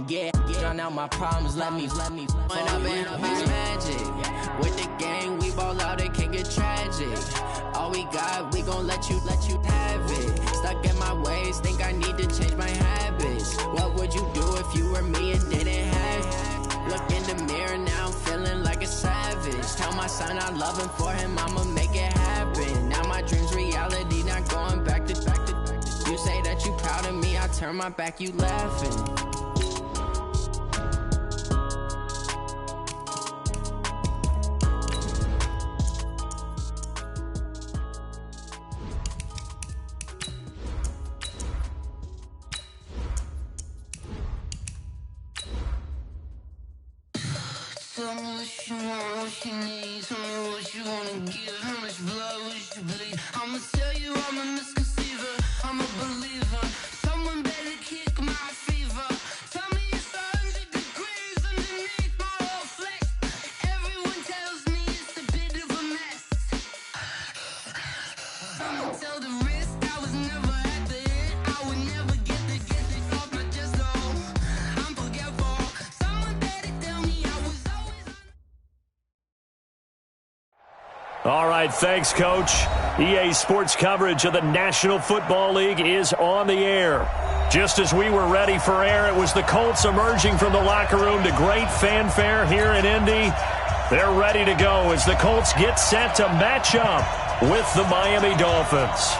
Yeah, drown out my problems, let me. When I've been magic. With the gang, we ball out, it can get tragic. All we got, we gon' let you have it. Stuck in my ways, think I need to change my habits. What would you do if you were me and didn't have it? Look in the mirror, now I'm feeling like a savage. Tell my son I love him, for him I'ma make it happen. Now my dream's reality, not going back to. You say that you proud of me, I turn my back, you laughing. Tell me what you want, what you need. Tell me what you wanna give. How much blood would you bleed? I'ma tell you I'm a misconceiver. I'm a believer. Someone better kick my fever. Tell me it's 100 degrees underneath my whole flesh. Everyone tells me it's a bit of a mess. I'ma tell the risk I was never at the end. I would never get this off my chest. Oh, I'm forgetful. Someone better tell me I was always. All right, thanks, Coach. EA Sports coverage of the National Football League is on the air. Just as we were ready for air, it was the Colts emerging from the locker room to great fanfare here in Indy. They're ready to go as the Colts get set to match up with the Miami Dolphins.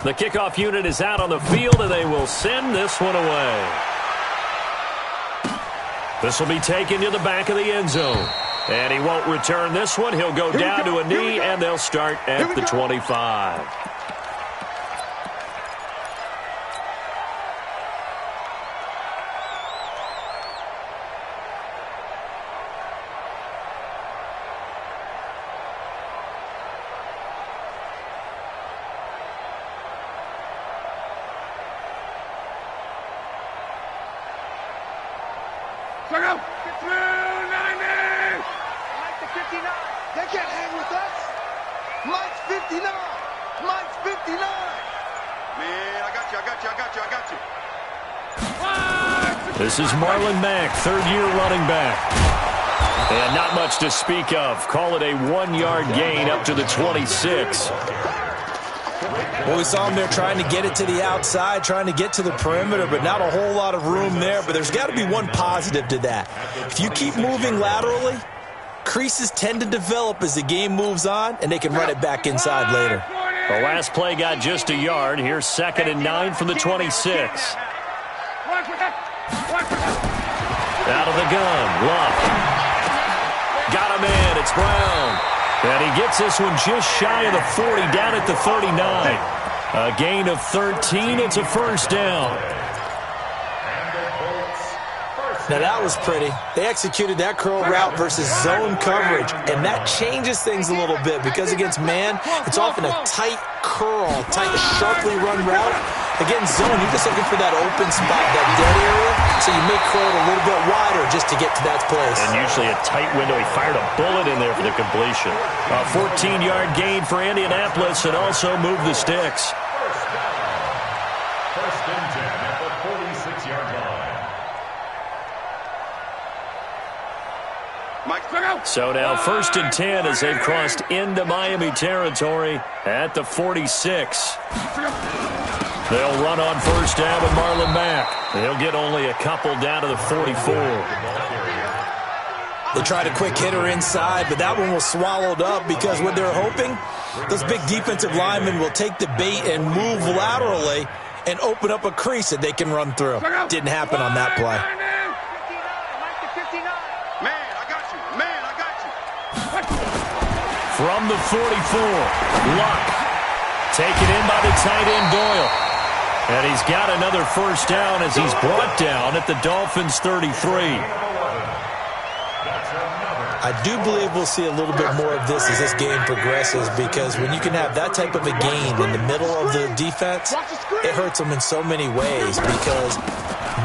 The kickoff unit is out on the field, and they will send this one away. This will be taken to the back of the end zone. And he won't return this one. He'll go down to a knee, and they'll start at the 25. Get through 90! Mike to 59. They can't hang with us. Mike's 59. Mike's 59. Man, I got you. This is Marlon Mack, third-year running back. And not much to speak of. Call it a 1-yard gain up to the 26. Well, we saw him there trying to get it to the outside, trying to get to the perimeter, but not a whole lot of room there. But there's got to be one positive to that. If you keep moving laterally, creases tend to develop as the game moves on, and they can run it back inside later. The last play got just a yard. Here's 2nd and 9 from the 26. Out of the gun, Luck. Got him in, it's Brown. And he gets this one just shy of the 40, down at the 39. A gain of 13, it's a first down. Now that was pretty. They executed that curl route versus zone coverage, and that changes things a little bit because against man, it's often a tight curl, tight, sharply run route. Against zone, you're just looking for that open spot, that dead area, so you make curl a little bit wider just to get to that place. And usually a tight window. He fired a bullet in there for the completion. A 14-yard gain for Indianapolis and also moved the sticks. First and 10 at the 46-yard line. So now 1st and 10 as they've crossed into Miami territory at the 46. They'll run on first down with Marlon Mack. They'll get only a couple down to the 44. They tried a quick hitter inside, but that one was swallowed up because what they're hoping, those big defensive linemen will take the bait and move laterally and open up a crease that they can run through. Didn't happen on that play. Man, I got you. Man, I got you. From the 44, Luck. Taken in by the tight end, Doyle. And he's got another first down as he's brought down at the Dolphins' 33. I do believe we'll see a little bit more of this as this game progresses, because when you can have that type of a gain in the middle of the defense, it hurts them in so many ways, because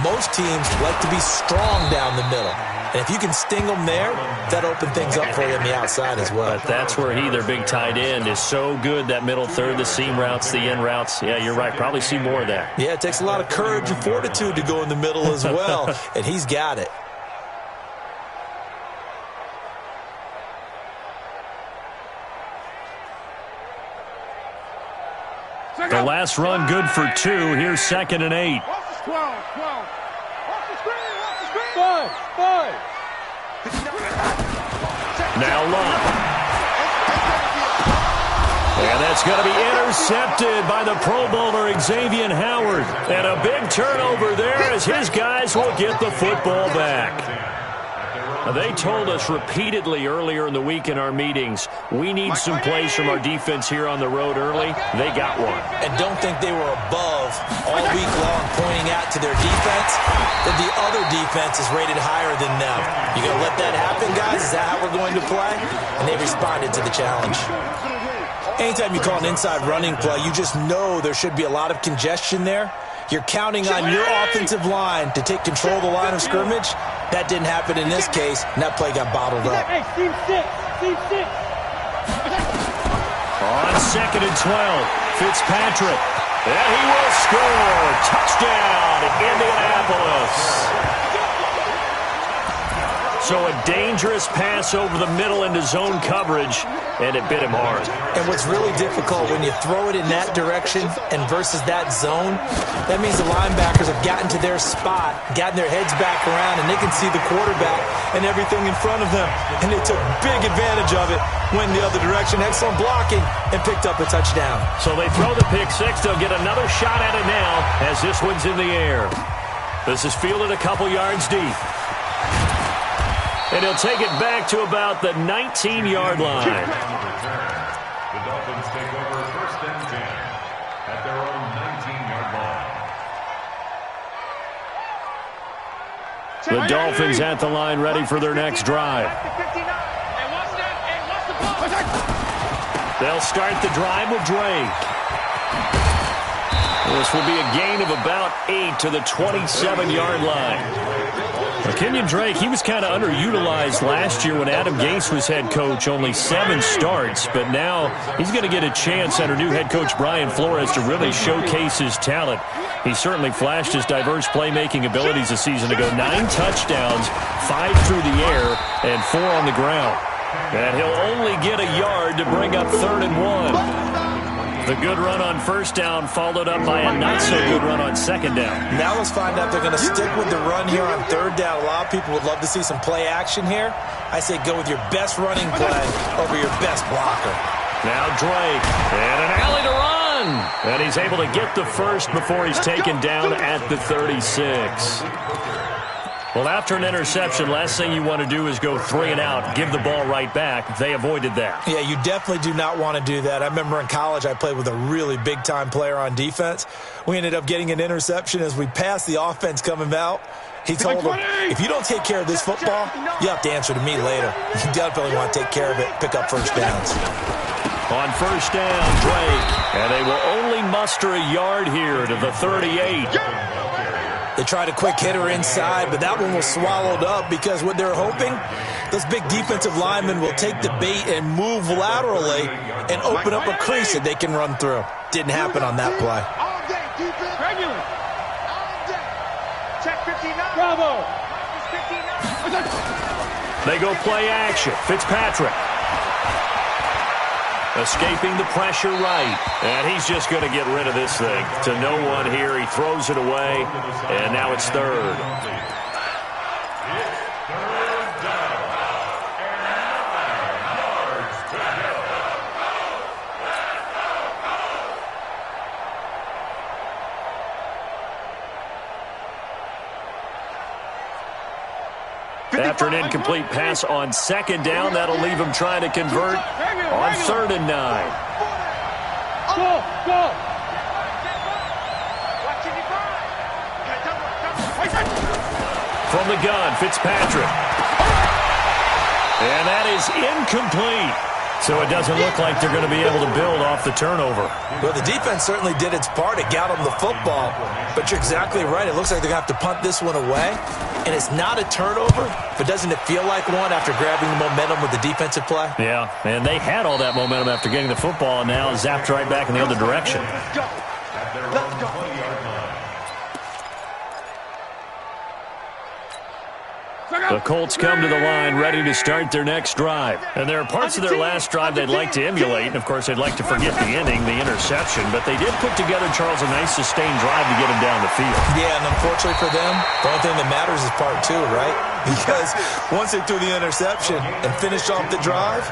most teams like to be strong down the middle. And if you can sting them there, that opens things up for you on the outside as well. But that's where their big tight end, is so good, that middle third, the seam routes, the in routes. Yeah, you're right. Probably see more of that. Yeah, it takes a lot of courage and fortitude to go in the middle as well, and he's got it. The last run good for 2. Here's 2nd and 8. 12. Five. Now Luck. And that's going to be intercepted by the Pro Bowler Xavier Howard. And a big turnover there as his guys will get the football back. They told us repeatedly earlier in the week in our meetings, we need some plays from our defense here on the road early. They got one. And don't think they were above all week long pointing out to their defense that the other defense is rated higher than them. You going to let that happen, guys? Is that how we're going to play? And they responded to the challenge. Anytime you call an inside running play, you just know there should be a lot of congestion there. You're counting on your offensive line to take control of the line of scrimmage. That didn't happen in this case, and that play got bottled up. Hey, team six. On 2nd and 12, Fitzpatrick. And he will score. Touchdown, Indianapolis. So a dangerous pass over the middle into zone coverage, and it bit him hard. And what's really difficult when you throw it in that direction and versus that zone, that means the linebackers have gotten to their spot, gotten their heads back around, and they can see the quarterback and everything in front of them. And they took big advantage of it, went the other direction, excellent blocking, and picked up a touchdown. So they throw the pick six. They'll get another shot at it now as this one's in the air. This is fielded a couple yards deep. And he'll take it back to about the 19-yard line. The Dolphins take over 1st and 10 at their own 19-yard line. The Dolphins at the line, ready for their next drive. They'll start the drive with Drake. This will be a gain of about 8 to the 27-yard line. Kenyon Drake, he was kind of underutilized last year when Adam Gase was head coach, only 7 starts, but now he's going to get a chance under new head coach Brian Flores to really showcase his talent. He certainly flashed his diverse playmaking abilities a season ago. 9 touchdowns, 5 through the air, and 4 on the ground. And he'll only get a yard to bring up 3rd and 1. The good run on first down followed up by a not-so-good run on second down. Now let's find out if they're going to stick with the run here on third down. A lot of people would love to see some play action here. I say go with your best running play over your best blocker. Now Drake, and an alley to run. And he's able to get the first before he's taken down at the 36. Well, after an interception, last thing you want to do is go 3 and out, give the ball right back. They avoided that. Yeah, you definitely do not want to do that. I remember in college I played with a really big-time player on defense. We ended up getting an interception as we passed the offense coming out. He told him, if you don't take care of this football, you have to answer to me later. You definitely want to take care of it, pick up first downs. On first down, Drake. And they will only muster a yard here to the 38. They tried a quick hitter inside, but that one was swallowed up because what they're hoping, those big defensive linemen will take the bait and move laterally and open up a crease that they can run through. Didn't happen on that play. All day, defense. Regular. All day. Check 59. Bravo. 59. They go play action. Fitzpatrick. Escaping the pressure right. And he's just going to get rid of this thing. To no one here. He throws it away. And now it's 3rd. after an incomplete pass on second down. That'll leave them trying to convert on 3rd and 9. From the gun, Fitzpatrick. And that is incomplete. So it doesn't look like they're going to be able to build off the turnover. Well, the defense certainly did its part. It got them the football. But you're exactly right. It looks like they're going to have to punt this one away. And it's not a turnover, but doesn't it feel like one after grabbing the momentum with the defensive play? Yeah, and they had all that momentum after getting the football, and now zapped right back in the other direction. Let's go. The Colts come to the line ready to start their next drive. And there are parts of their last drive they'd like to emulate. And, of course, they'd like to forget the ending, the interception. But they did put together, Charles, a nice sustained drive to get them down the field. Yeah, and unfortunately for them, the only thing that matters is part 2, right? Because once they threw the interception and finished off the drive,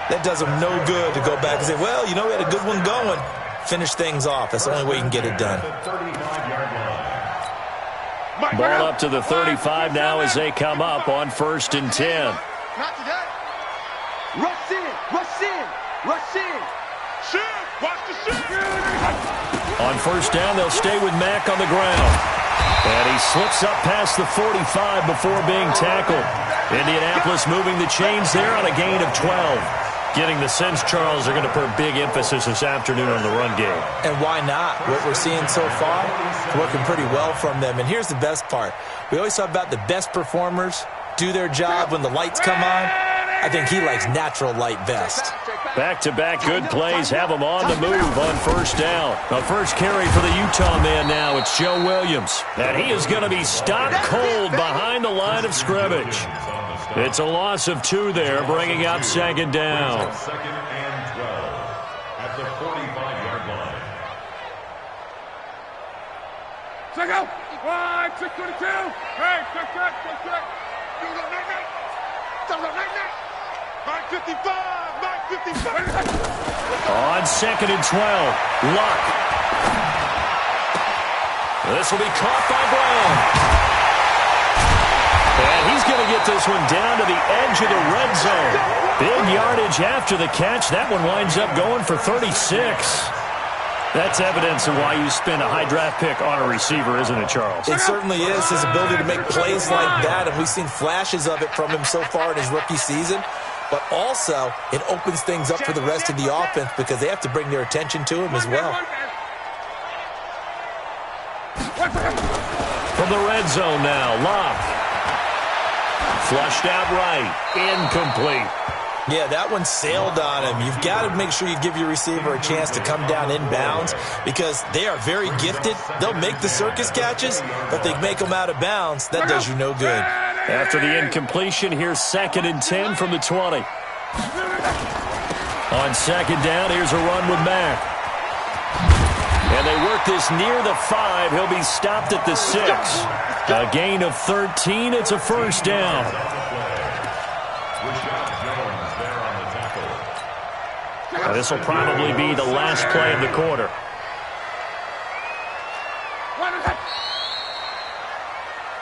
that does them no good to go back and say, well, you know, we had a good one going. Finish things off. That's the only way you can get it done. Ball up to the 35 now as they come up on 1st and 10. Not today. Rush in, rush in, rush in. Shit, watch the shit. On 1st down, they'll stay with Mack on the ground. And he slips up past the 45 before being tackled. Indianapolis moving the chains there on a gain of 12. Getting the sense, Charles, they're going to put a big emphasis this afternoon on the run game. And why not? What we're seeing so far, working pretty well from them. And here's the best part. We always talk about the best performers do their job when the lights come on. I think he likes natural light best. Back-to-back good plays have them on the move on 1st down. The first carry for the Utah man now, it's Joe Williams. And he is going to be stopped cold behind the line of scrimmage. It's a loss of 2 there, bringing up 2nd down. 2nd and 12 at the 45-yard line. Check out. 622. Hey, check. 955. On 2nd and 12, Luck. This will be caught by Brown. And he's going to get this one down to the edge of the red zone. Big yardage after the catch. That one winds up going for 36. That's evidence of why you spend a high draft pick on a receiver, isn't it, Charles? It certainly is, his ability to make plays like that, and we've seen flashes of it from him so far in his rookie season. But also, it opens things up for the rest of the offense because they have to bring their attention to him as well. From the red zone now, Locke. Flushed out right. Incomplete. Yeah, that one sailed on him. You've got to make sure you give your receiver a chance to come down inbounds because they are very gifted. They'll make the circus catches, but they make them out of bounds. That does you no good. After the incompletion, here's 2nd and 10 from the 20. On 2nd down, here's a run with Mack. And they work this near the 5. He'll be stopped at the 6. A gain of 13. It's a 1st down. This will probably be the last play of the quarter.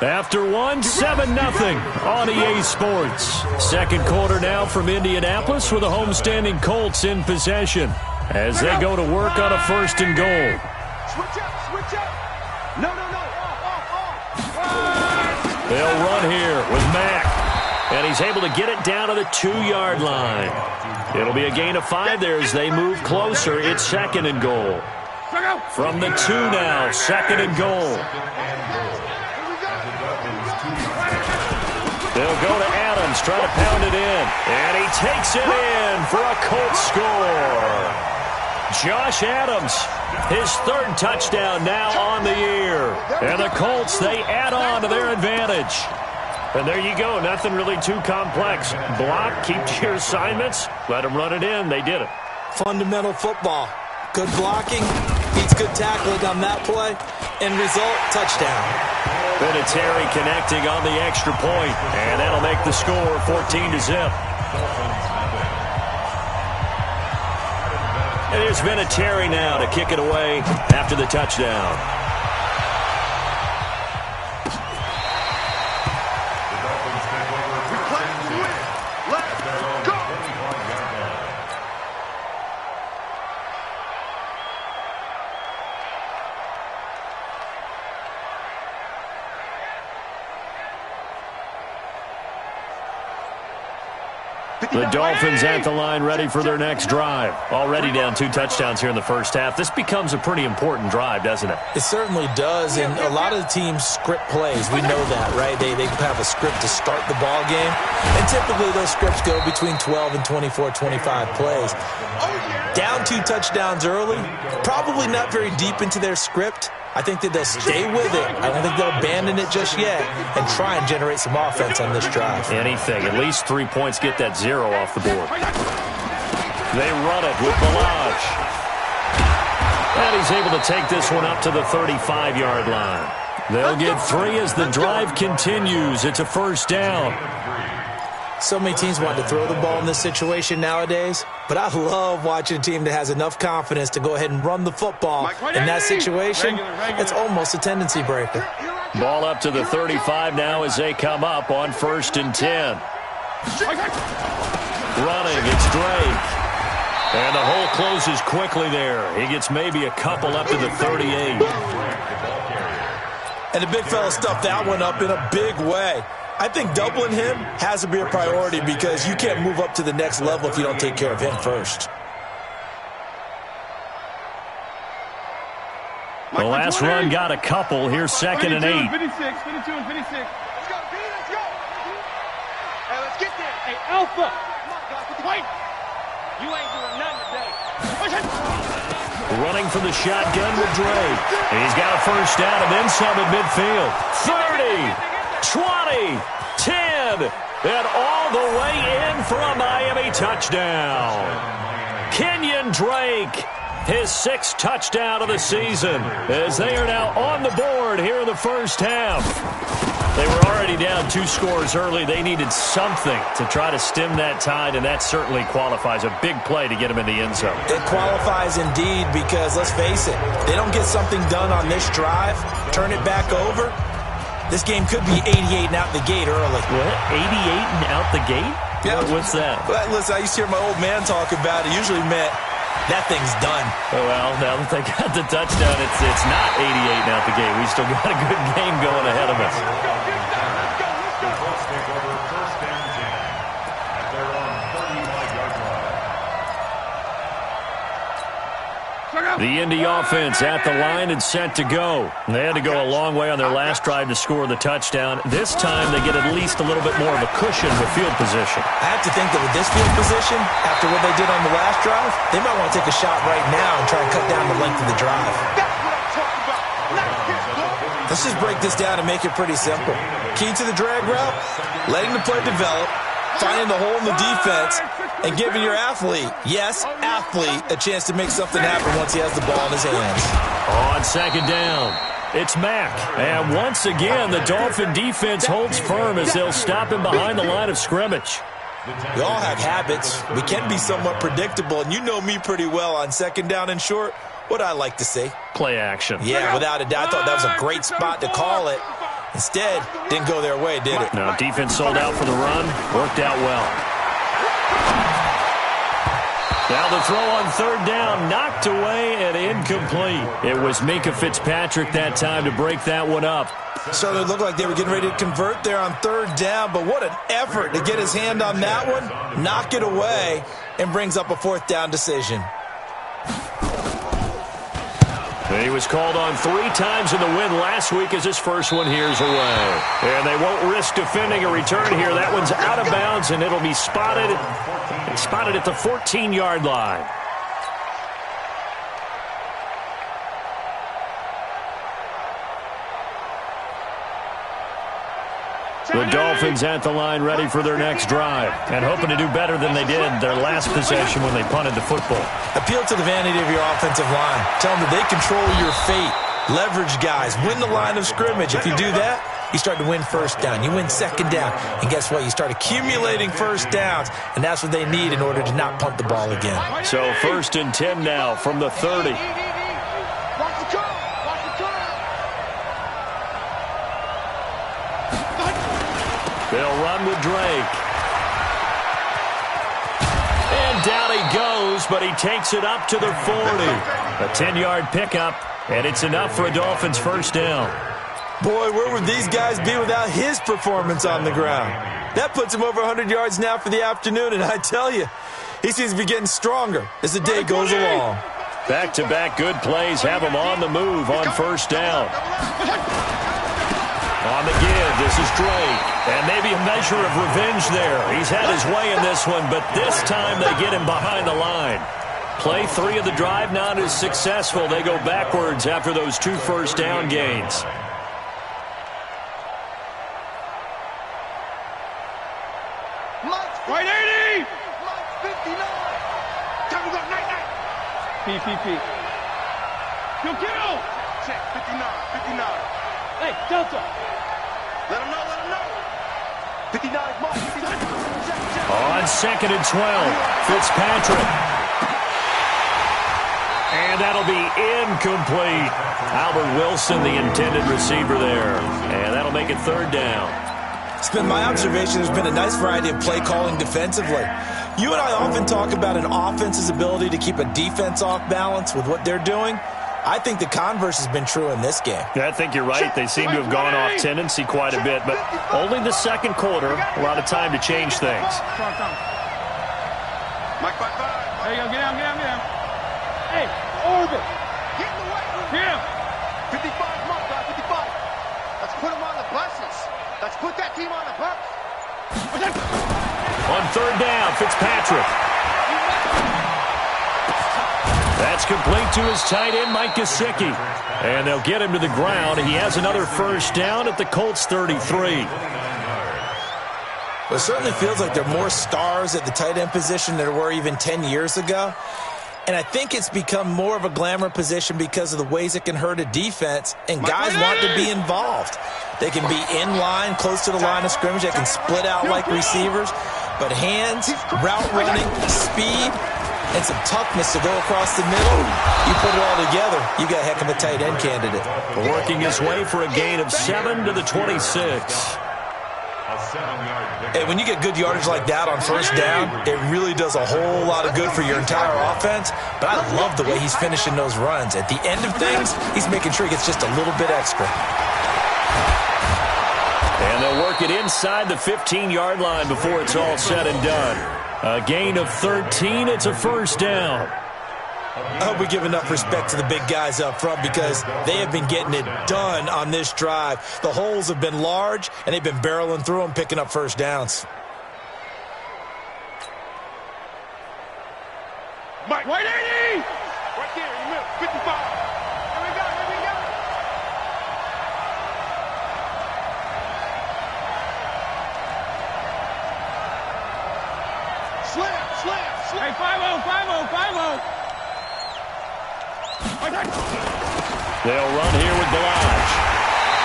After 7-0 on EA Sports. 2nd quarter now from Indianapolis with the homestanding Colts in possession as they go to work on a 1st and goal. Switch up. No. They'll run here with Mack. And he's able to get it down to the 2-yard line. It'll be a gain of 5 there as they move closer. It's 2nd and goal. From the 2 now, 2nd and goal. They'll go to Adams, try to pound it in. And he takes it in for a Colts score. Josh Adams, his 3rd touchdown now on the year. And the Colts, they add on to their advantage. And there you go, nothing really too complex. Block, keep to your assignments, let them run it in. They did it. Fundamental football. Good blocking, beats good tackling on that play. End result, touchdown. Vinatieri connecting on the extra point, and that'll make the score 14-0. And here's Vinatieri now to kick it away after the touchdown. The Dolphins take over The Dolphins at the line ready for their next drive. Already down 2 touchdowns here in the first half. This becomes a pretty important drive, doesn't it? It certainly does, and a lot of the teams script plays. We know that, right? They have a script to start the ball game, and typically those scripts go between 12 and 24, 25 plays. Down 2 touchdowns early, probably not very deep into their script. I think that they'll stay with it. I don't think they'll abandon it just yet and try and generate some offense on this drive. Anything. At least 3 points, get that 0 off the board. They run it with Balaj. And he's able to take this one up to the 35-yard line. They'll get 3 as the drive continues. It's a first down. So many teams want to throw the ball in this situation nowadays, but I love watching a team that has enough confidence to go ahead and run the football. In that situation, it's almost a tendency breaker. Ball up to the 35 now as they come up on 1st and 10. Running, it's Drake. And the hole closes quickly there. He gets maybe a couple up to the 38. And the big fella stuffed that one up in a big way. I think doubling him has to be a priority because you can't move up to the next level if you don't take care of him first. The last run got a couple. Here's 2nd and 8. 52 and 56. Let's go, B, let's go. Hey, let's get there. Hey, Alpha. White. You ain't doing nothing today. Running from the shotgun with Drake. He's got a first down and then some at midfield. 30. 20, 10, and all the way in for a Miami touchdown. Kenyon Drake, his 6th touchdown of the season, as they are now on the board here in the first half. They were already down 2 scores early. They needed something to try to stem that tide, and that certainly qualifies. A big play to get them in the end zone. It qualifies indeed because, let's face it, they don't get something done on this drive, turn it back over, this game could be 88 and out the gate early. What? 88 and out the gate? Yeah. What's that? Well, listen, I used to hear my old man talk about it. Usually meant that thing's done. Well, now that they got the touchdown, it's not 88 and out the gate. We still got a good game going ahead of us. The Colts take over 1st and 10 at their own 35-yard line. The Indy offense at the line and set to go. They had to go a long way on their last drive to score the touchdown. This time they get at least a little bit more of a cushion with field position. I have to think that with this field position, after what they did on the last drive, they might want to take a shot right now and try and cut down the length of the drive. Let's just break this down and make it pretty simple. Key to the drag route, letting the play develop, finding the hole in the defense, and giving your athlete, yes, athlete, a chance to make something happen once he has the ball in his hands. On 2nd down, it's Mack. And once again, the Dolphin defense holds firm as they'll stop him behind the line of scrimmage. We all have habits. We can be somewhat predictable, and you know me pretty well on 2nd down and short. What I like to see. Play action. Yeah, without a doubt. I thought that was a great spot to call it. Instead, didn't go their way, did it? No, defense sold out for the run. Worked out well. Now the throw on 3rd down, knocked away and incomplete. It was Minkah Fitzpatrick that time to break that one up. So it looked like they were getting ready to convert there on 3rd down, but what an effort to get his hand on that one, knock it away, and brings up a 4th down decision. He was called on 3 times in the win last week as his first one here's away. And they won't risk defending a return here. That one's out of bounds, and it'll be spotted at the 14-yard line. The Dolphins at the line ready for their next drive and hoping to do better than they did their last possession when they punted the football. Appeal to the vanity of your offensive line. Tell them that they control your fate. Leverage guys. Win the line of scrimmage. If you do that, you start to win 1st down. You win 2nd down. And guess what? You start accumulating 1st downs, and that's what they need in order to not punt the ball again. So 1st and 10 now from the 30. They'll run with Drake. And down he goes, but he takes it up to the 40. A 10-yard pickup, and it's enough for a Dolphins 1st down. Boy, where would these guys be without his performance on the ground? That puts him over 100 yards now for the afternoon, and I tell you, he seems to be getting stronger as the day goes along. Back-to-back good plays have him on the move on first down. On the give, this is Drake. And maybe a measure of revenge there. He's had his way in this one, but this time they get him behind the line. Play 3 of the drive not as successful. They go backwards after those 2 first down gains. Right 80! Mike's 59. Time to go, night. PPP. Kill! Check, 59. Hey, Delta! Let him know. 59 is Mike. 59. Check. On 2nd and 12, Fitzpatrick. And that'll be incomplete. Albert Wilson, the intended receiver there. And that'll make it 3rd down. It's been my observation there's been a nice variety of play calling defensively. You and I often talk about an offense's ability to keep a defense off balance with what they're doing. I think the converse has been true in this game. Yeah, I think you're right. They seem to have gone off tendency quite a bit, but only the 2nd quarter, a lot of time to change things. Mike 5. There you go, get down. Hey, Orbit! Get in the way. Here! 55 is Mike, guys, 55. Let's put him on the buses. Let's put that team on the bus. On 3rd down, Fitzpatrick. That's complete to his tight end, Mike Gesicki. And they'll get him to the ground. He has another first down at the Colts 33. Well, it certainly feels like there are more stars at the tight end position than there were even 10 years ago. And I think it's become more of a glamour position because of the ways it can hurt a defense, and guys want to be involved. They can be in line, close to the line of scrimmage. They can split out like receivers. But hands, route running, speed, and some toughness to go across the middle, you put it all together, you got a heck of a tight end candidate. Working his way for a gain of 7 to the 26. And when you get good yardage like that on first down, it really does a whole lot of good for your entire offense. But I love the way he's finishing those runs. At the end of things, he's making sure he gets just a little bit extra. And they'll work it inside the 15-yard line before it's all said and done. A gain of 13, it's a first down. I hope we give enough respect to the big guys up front because they have been getting it done on this drive. The holes have been large, and they've been barreling through them, picking up first downs. Mike, 180! Right there in the middle, 55. Here we go. Slam. Hey, 5-0. They'll run here with Balaj.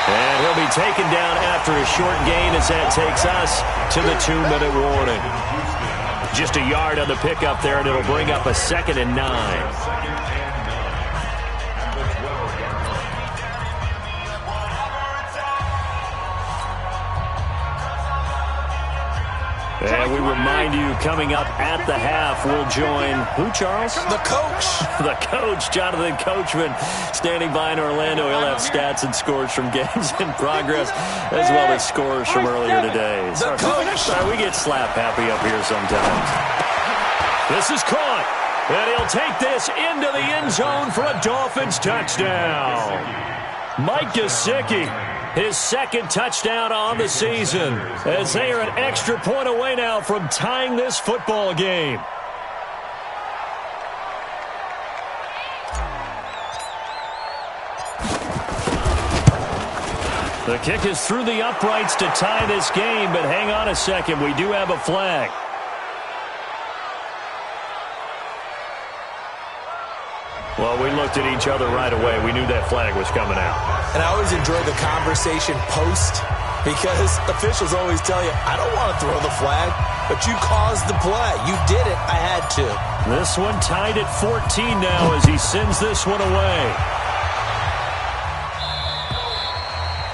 And he'll be taken down after a short gain as that takes us to the 2-minute warning. Just a yard on the pickup there, and it'll bring up a 2nd and 9. And we remind you, coming up at the half, we'll join who, Charles? The coach. The coach, Jonathan Coachman, standing by in Orlando. He'll have stats and scores from games in progress, as well as scores from earlier today. The coach. Sorry, we get slap happy up here sometimes. This is caught, and he'll take this into the end zone for a Dolphins touchdown. Mike Gesicki, his 2nd touchdown on the season, as they are an extra point away now from tying this football game. The kick is through the uprights to tie this game, but hang on a second, we do have a flag. Well, we looked at each other right away. We knew that flag was coming out. And I always enjoy the conversation post because officials always tell you, I don't want to throw the flag, but you caused the play. You did it. I had to. This one tied at 14 now as he sends this one away.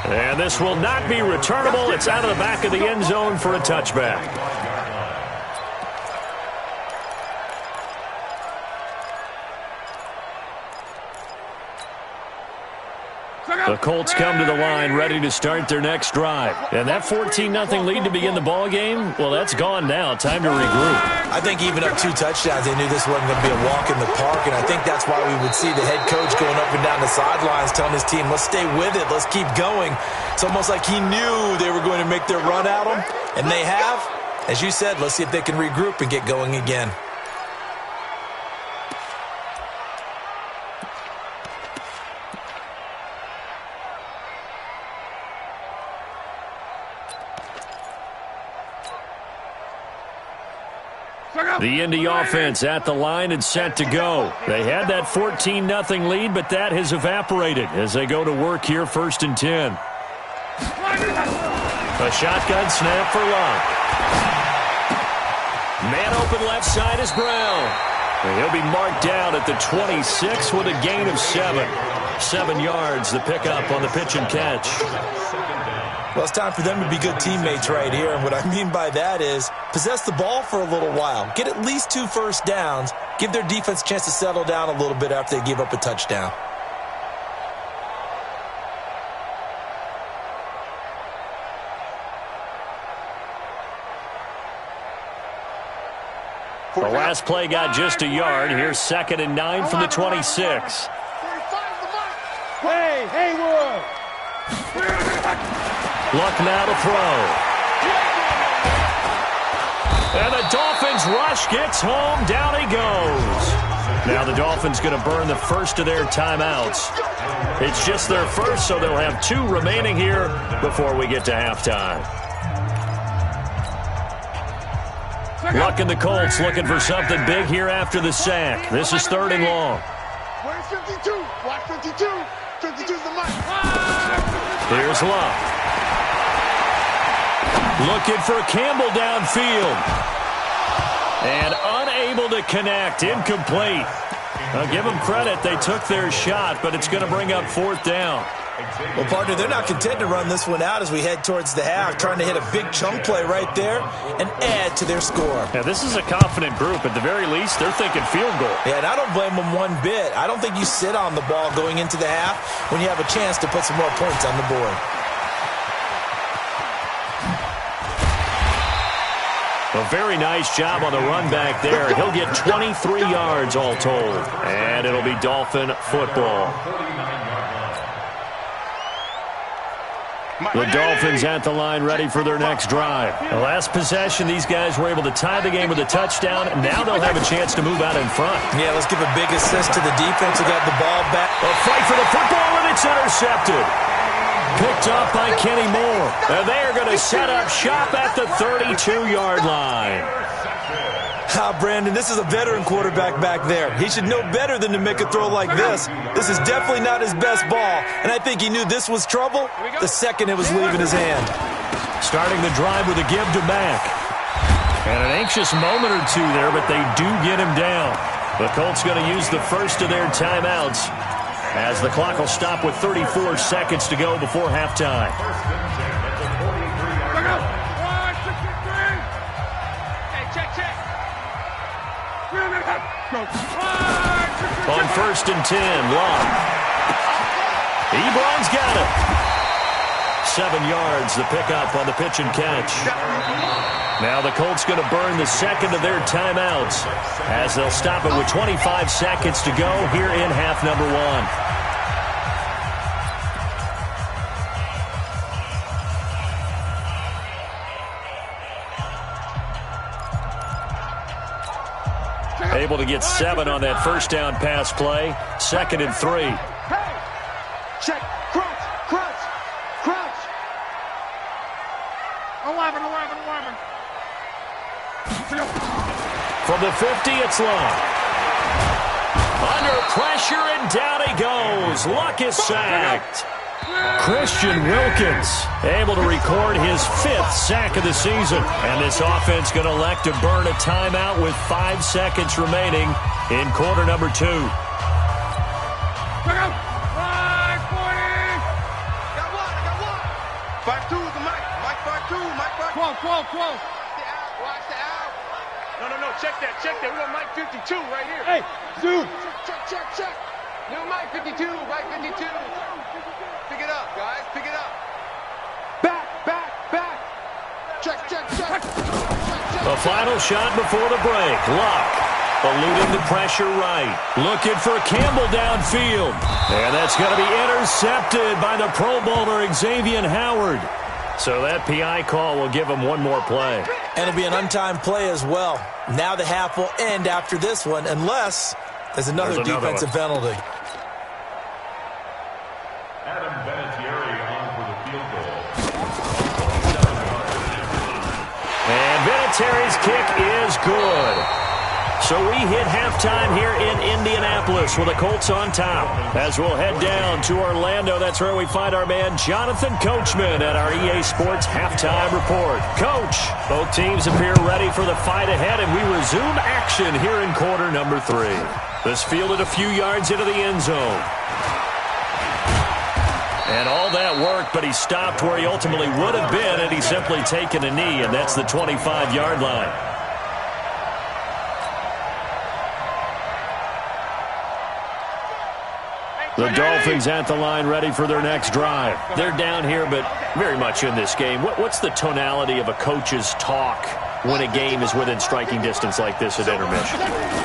And this will not be returnable. It's out of the back of the end zone for a touchback. The Colts come to the line ready to start their next drive. And that 14-0 lead to begin the ball game, well, that's gone now. Time to regroup. I think even up 2 touchdowns, they knew this wasn't going to be a walk in the park, and I think that's why we would see the head coach going up and down the sidelines telling his team, let's stay with it, let's keep going. It's almost like he knew they were going to make their run at him, and they have. As you said, let's see if they can regroup and get going again. The Indy offense at the line and set to go. They had that 14-0 lead, but that has evaporated as they go to work here, 1st and 10. A shotgun snap for Love. Man open left side is Brown. And he'll be marked down at the 26 with a gain of 7. 7 yards, the pickup on the pitch and catch. Well, it's time for them to be good teammates right here, and what I mean by that is possess the ball for a little while, get at least 2 first downs, give their defense a chance to settle down a little bit after they give up a touchdown. The last play got just a yard. Here's 2nd and 9 from the 26. Hey, Haywood! Luck now to throw. And the Dolphins rush gets home. Down he goes. Now the Dolphins going to burn the first of their timeouts. It's just their first, so they'll have 2 remaining here before we get to halftime. Luck and the Colts looking for something big here after the sack. This is 3rd and long. Where's 52? Watch 52. 52's the mark. Here's Luck. Looking for Campbell downfield. And unable to connect. Incomplete. I'll give them credit. They took their shot, but it's going to bring up 4th down. Well, partner, they're not content to run this one out as we head towards the half, trying to hit a big chunk play right there and add to their score. Yeah, this is a confident group. At the very least, they're thinking field goal. Yeah, and I don't blame them one bit. I don't think you sit on the ball going into the half when you have a chance to put some more points on the board. A very nice job on the run back there. He'll get 23 yards all told. And it'll be Dolphin football. The Dolphins at the line ready for their next drive. The last possession, these guys were able to tie the game with a touchdown. Now they'll have a chance to move out in front. Yeah, let's give a big assist to the defense who got the ball back. A fight for the football, and it's intercepted. Picked up by Kenny Moore. And they're going to set up shop at the 32-yard line. Brandon, this is a veteran quarterback back there. He should know better than to make a throw like this. This is definitely not his best ball, and I think he knew this was trouble the second it was leaving his hand. Starting the drive with a give to Mack. And an anxious moment or two there, but they do get him down. The Colts going to use the first of their timeouts as the clock will stop with 34 seconds to go before halftime. On 1st and 10, Long. Ebron's got it. 7 yards, the pickup on the pitch and catch. Now the Colts going to burn the second of their timeouts as they'll stop it with 25 seconds to go here in half number 1. Able to get 7 on that first down pass play. 2nd and 3. Hey! Check. Crunch. Crunch. Crunch. 11. From the 50, it's Luck. Under pressure, and down he goes. Luck is sacked. Christian Wilkins able to record his 5th sack of the season. And this offense going to elect to burn a timeout with 5 seconds remaining in quarter number 2. Got one. 5-2 is the mic. Mike 5-2. Mike 5-2. 12. Watch the out. No. Check that. We got Mike 52 right here. Hey, Zoom. Check. New Mike 52. Mike 52. Pick it up, guys. Pick it up. Back. Check. The final shot before the break. Luck. Eluding the pressure right. Looking for Campbell downfield. And that's going to be intercepted by the Pro Bowler Xavier Howard. So that PI call will give him one more play. And it'll be an untimed play as well. Now the half will end after this one, unless there's another defensive penalty. Adam Vinatieri on for the field goal. And Vinatieri's kick is good. So we hit halftime here in Indianapolis with the Colts on top. As we'll head down to Orlando, that's where we find our man Jonathan Coachman at our EA Sports Halftime Report. Coach, both teams appear ready for the fight ahead, and we resume action here in quarter number 3. This fielded a few yards into the end zone. And all that worked, but he stopped where he ultimately would have been had he simply taken a knee, and that's the 25-yard line. The Dolphins at the line ready for their next drive. They're down here, but very much in this game. What's the tonality of a coach's talk when a game is within striking distance like this at intermission?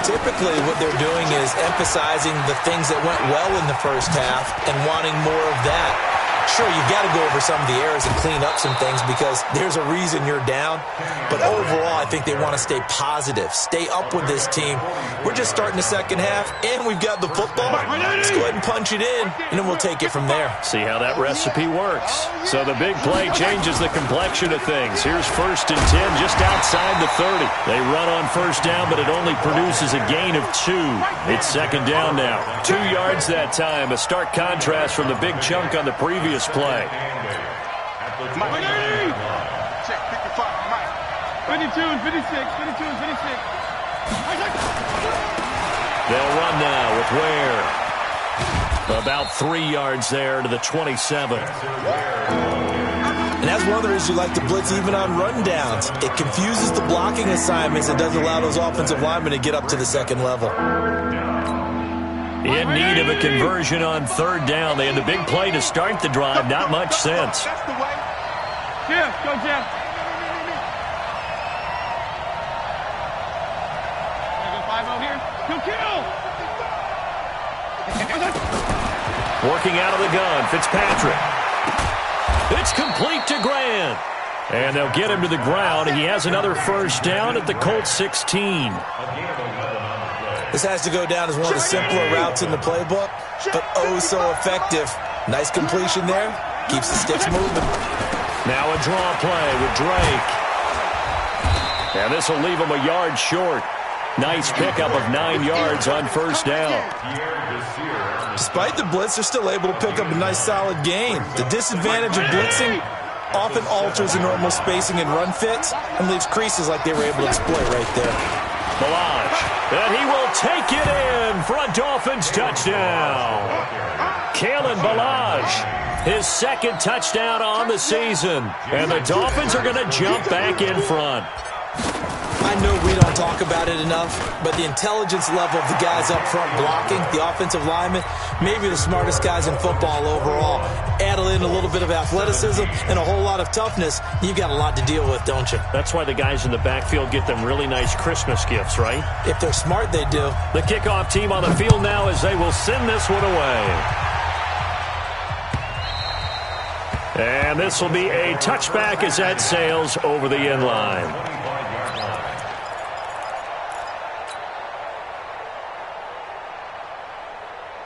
Typically, what they're doing is emphasizing the things that went well in the first half and wanting more of that. Sure, you've got to go over some of the errors and clean up some things because there's a reason you're down. But overall, I think they want to stay positive, stay up with this team. We're just starting the second half, and we've got the football. Let's go ahead and punch it in, and then we'll take it from there. See how that recipe works. So the big play changes the complexion of things. Here's 1st and 10 just outside the 30. They run on first down, but it only produces a gain of 2. It's second down now. 2 yards that time, a stark contrast from the big chunk on the previous play. Mike. Check 55, Mike. 52 and 56. They'll run now with Ware. About 3 yards there to the 27. And that's one of the reasons you like to blitz even on rundowns. It confuses the blocking assignments. It doesn't allow those offensive linemen to get up to the second level. In need of a conversion on third down. They had the big play to start the drive. Not much sense. Jeff, go Jeff. Go 5-0 here. Kill. Working out of the gun, Fitzpatrick. It's complete to Grant. And they'll get him to the ground. He has another first down at the Colts 16. This has to go down as one of the simpler routes in the playbook, but oh so effective. Nice completion there. Keeps the sticks moving. Now a draw play with Drake. And this will leave him a yard short. Nice pickup of 9 yards on first down. Despite the blitz, they're still able to pick up a nice solid gain. The disadvantage of blitzing often alters the normal spacing and run fits and leaves creases like they were able to exploit right there. Balaj, and he will take it in for a Dolphins touchdown. Kalen Balaj, his second touchdown on the season. And the Dolphins are going to jump back in front. I know we don't talk about it enough, but the intelligence level of the guys up front blocking, the offensive linemen, maybe the smartest guys in football overall. Add in a little bit of athleticism and a whole lot of toughness, you've got a lot to deal with, don't you? That's why the guys in the backfield get them really nice Christmas gifts, right? If they're smart, they do. The kickoff team on the field now as they will send this one away. And this will be a touchback as that sails over the end line.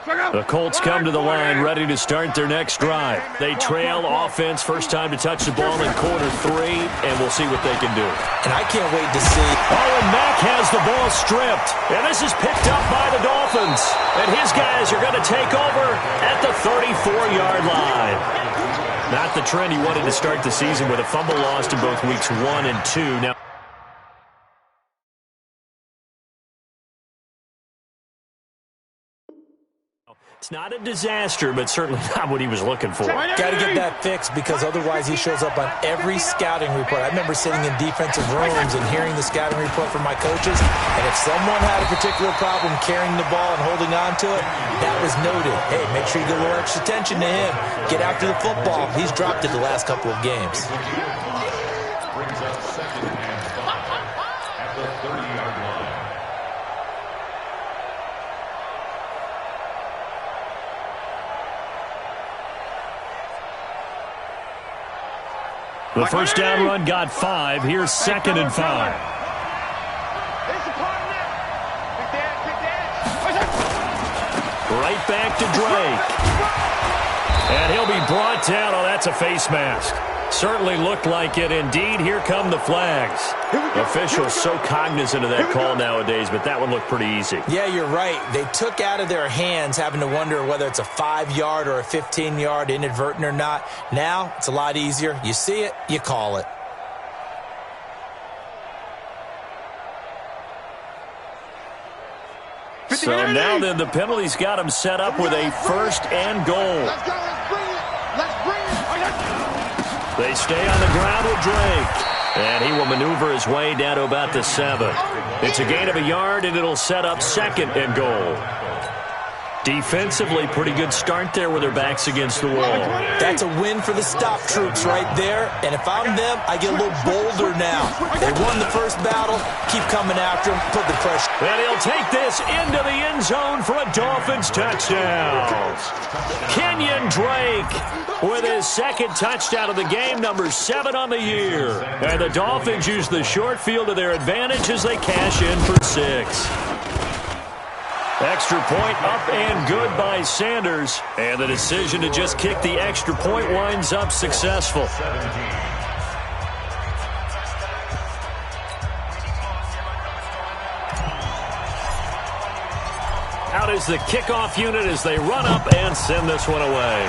The Colts come to the line ready to start their next drive. They trail offense, first time to touch the ball in quarter 3, and we'll see what they can do. And I can't wait to see. Oh, and Mack has the ball stripped. And this is picked up by the Dolphins. And his guys are going to take over at the 34-yard line. Not the trend he wanted to start the season with a fumble lost in both weeks 1 and 2. Now, It's not a disaster, but certainly not what he was looking for. Got to get that fixed because otherwise he shows up on every scouting report. I remember sitting in defensive rooms and hearing the scouting report from my coaches, and if someone had a particular problem carrying the ball and holding on to it, that was noted. Hey, make sure you get a little extra attention to him. Get after the football. He's dropped it the last couple of games. Brings up second and 5 at the 30-yard line. The first down run got 5. Here's second and 5. Right back to Drake. And he'll be brought down. Oh, that's a face mask. Certainly looked like it. Indeed, here come the flags. Officials so cognizant of that call nowadays, but that one looked pretty easy. Yeah, you're right. They took out of their hands having to wonder whether it's a 5-yard or a 15-yard inadvertent or not. Now, it's a lot easier. You see it, you call it. So now then, the penalty's got him set up with a first and goal. Let's go, let's bring it. Let's bring it. They stay on the ground with Drake. And he will maneuver his way down to about the 7. It's a gain of a yard, and it'll set up second and goal. Defensively, pretty good start there with their backs against the wall. That's a win for the stop troops right there. And if I'm them, I get a little bolder now. They won the first battle. Keep coming after them. Put the pressure. And he'll take this into the end zone for a Dolphins touchdown. Kenyon Drake with his second touchdown of the game, number 7 on the year. And the Dolphins use the short field to their advantage as they cash in for 6. Extra point up and good by Sanders. And the decision to just kick the extra point winds up successful. Out is the kickoff unit as they run up and send this one away.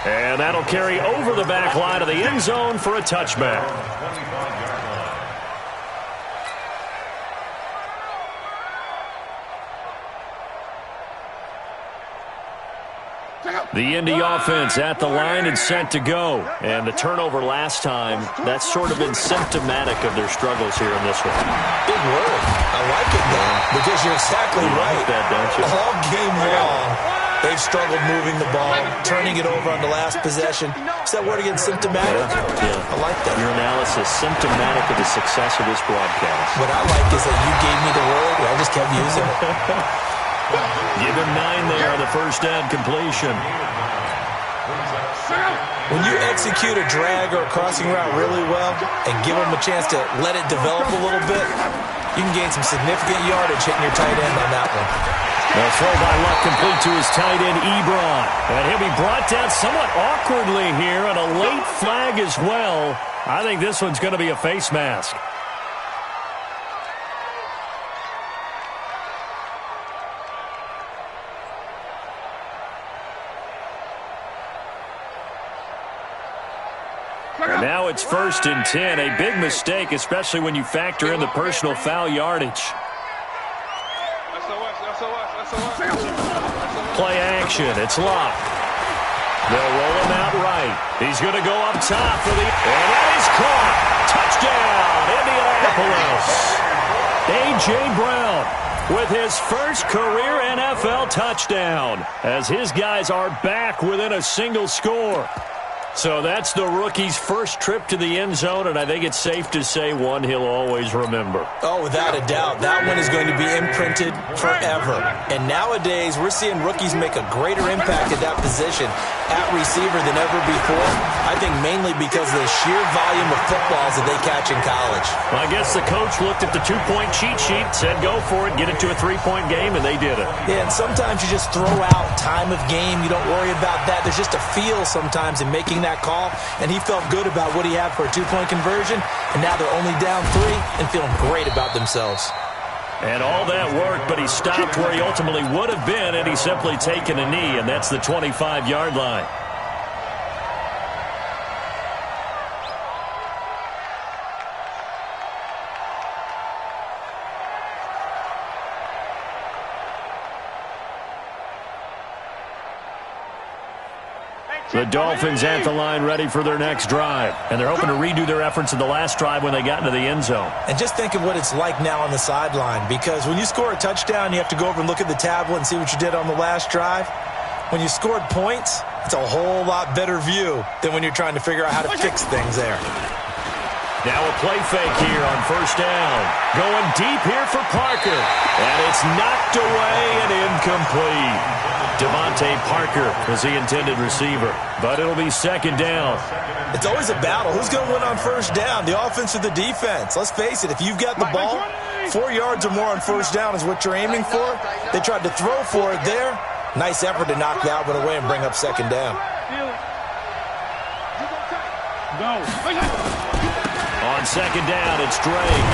And that'll carry over the back line of the end zone for a touchback. The Indy offense at the line and set to go. And the turnover last time, that's sort of been symptomatic of their struggles here in this one. Big word. I like it, though, because you're exactly right. Like that, don't you? All game long, they've struggled moving the ball, turning it over on the last possession. Is that word again, symptomatic? Yeah. I like that. Your analysis, symptomatic of the success of this broadcast. What I like is that you gave me the word, and I just kept using it. Give him 9 there on the first down completion. When you execute a drag or a crossing route really well and give them a chance to let it develop a little bit, you can gain some significant yardage hitting your tight end on that one. The throw by Luck complete to his tight end, Ebron. And he'll be brought down somewhat awkwardly here, and a late flag as well. I think this one's going to be a face mask. And now it's 1st and 10. A big mistake, especially when you factor in the personal foul yardage. Play action. It's Luck. They'll roll him out right. He's going to go up top for the... And that is caught. Touchdown, Indianapolis. A.J. Brown with his first career NFL touchdown as his guys are back within a single score. So that's the rookie's first trip to the end zone, and I think it's safe to say one he'll always remember. Oh, without a doubt. That one is going to be imprinted forever. And nowadays, we're seeing rookies make a greater impact at that position at receiver than ever before. I think mainly because of the sheer volume of footballs that they catch in college. Well, I guess the coach looked at the 2-point cheat sheet, said go for it, get it to a 3-point game, and they did it. Yeah, and sometimes you just throw out time of game. You don't worry about that. There's just a feel sometimes in making that call, and he felt good about what he had for a 2-point conversion, and now they're only down 3 and feeling great about themselves. And all that worked, but he stopped where he ultimately would have been, and he's simply taken a knee, and that's the 25-yard line. The Dolphins at the line ready for their next drive. And they're hoping to redo their efforts in the last drive when they got into the end zone. And just think of what it's like now on the sideline, because when you score a touchdown, you have to go over and look at the tablet and see what you did on the last drive. When you scored points, it's a whole lot better view than when you're trying to figure out how to fix things there. Now a play fake here on first down. Going deep here for Parker. And it's knocked away and incomplete. Devontae Parker was the intended receiver. But it'll be second down. It's always a battle. Who's going to win on first down, the offense or the defense? Let's face it, if you've got the ball, 4 yards or more on first down is what you're aiming for. They tried to throw for it there. Nice effort to knock that one away and bring up second down. On second down, it's Drake.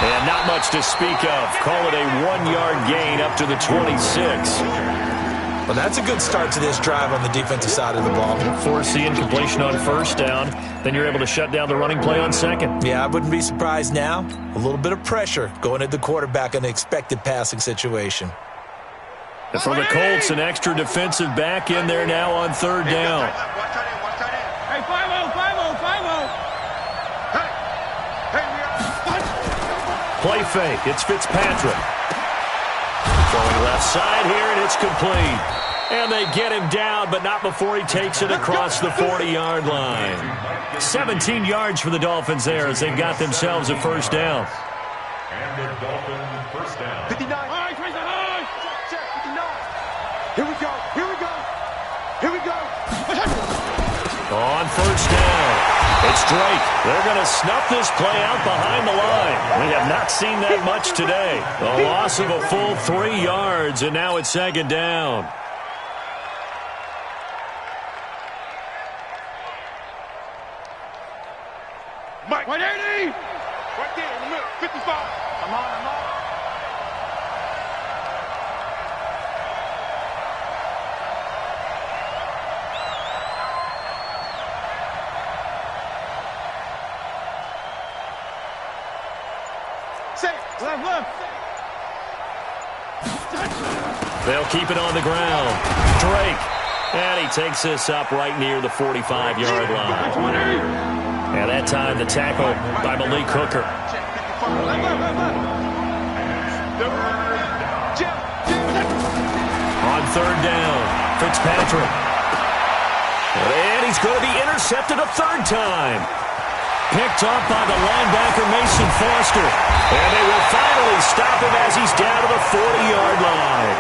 And not much to speak of. Call it a 1-yard gain up to the 26. Well, that's a good start to this drive on the defensive side of the ball. Force the incompletion on first down. Then you're able to shut down the running play on second. Yeah, I wouldn't be surprised now. A little bit of pressure going at the quarterback in an expected passing situation. And for the Colts, an extra defensive back in there now on third down. Hey, 5-0, 5-0, 5-0. Play fake. It's Fitzpatrick. Throwing left side here, and it's complete. And they get him down, but not before he takes it across the 40-yard line. 17 yards for the Dolphins there as they've got themselves a first down. And the Dolphins first down. 59. All right, Trace, all right. Check, 59. Here we go. Here we go. Here we go. On first down, it's Drake. They're going to snuff this play out behind the line. We have not seen that much today. A loss of a full 3 yards, and now it's second down. Mike, 180. Right there in the middle. 55. I'm on. Left. They'll keep it on the ground. Drake. And he takes this up right near the 45-yard line. And that time the tackle by Malik Hooker. On third down, Fitzpatrick. And he's going to be intercepted a third time. Picked up by the linebacker, Mason Foster. And they will finally stop him as he's down to the 40-yard line.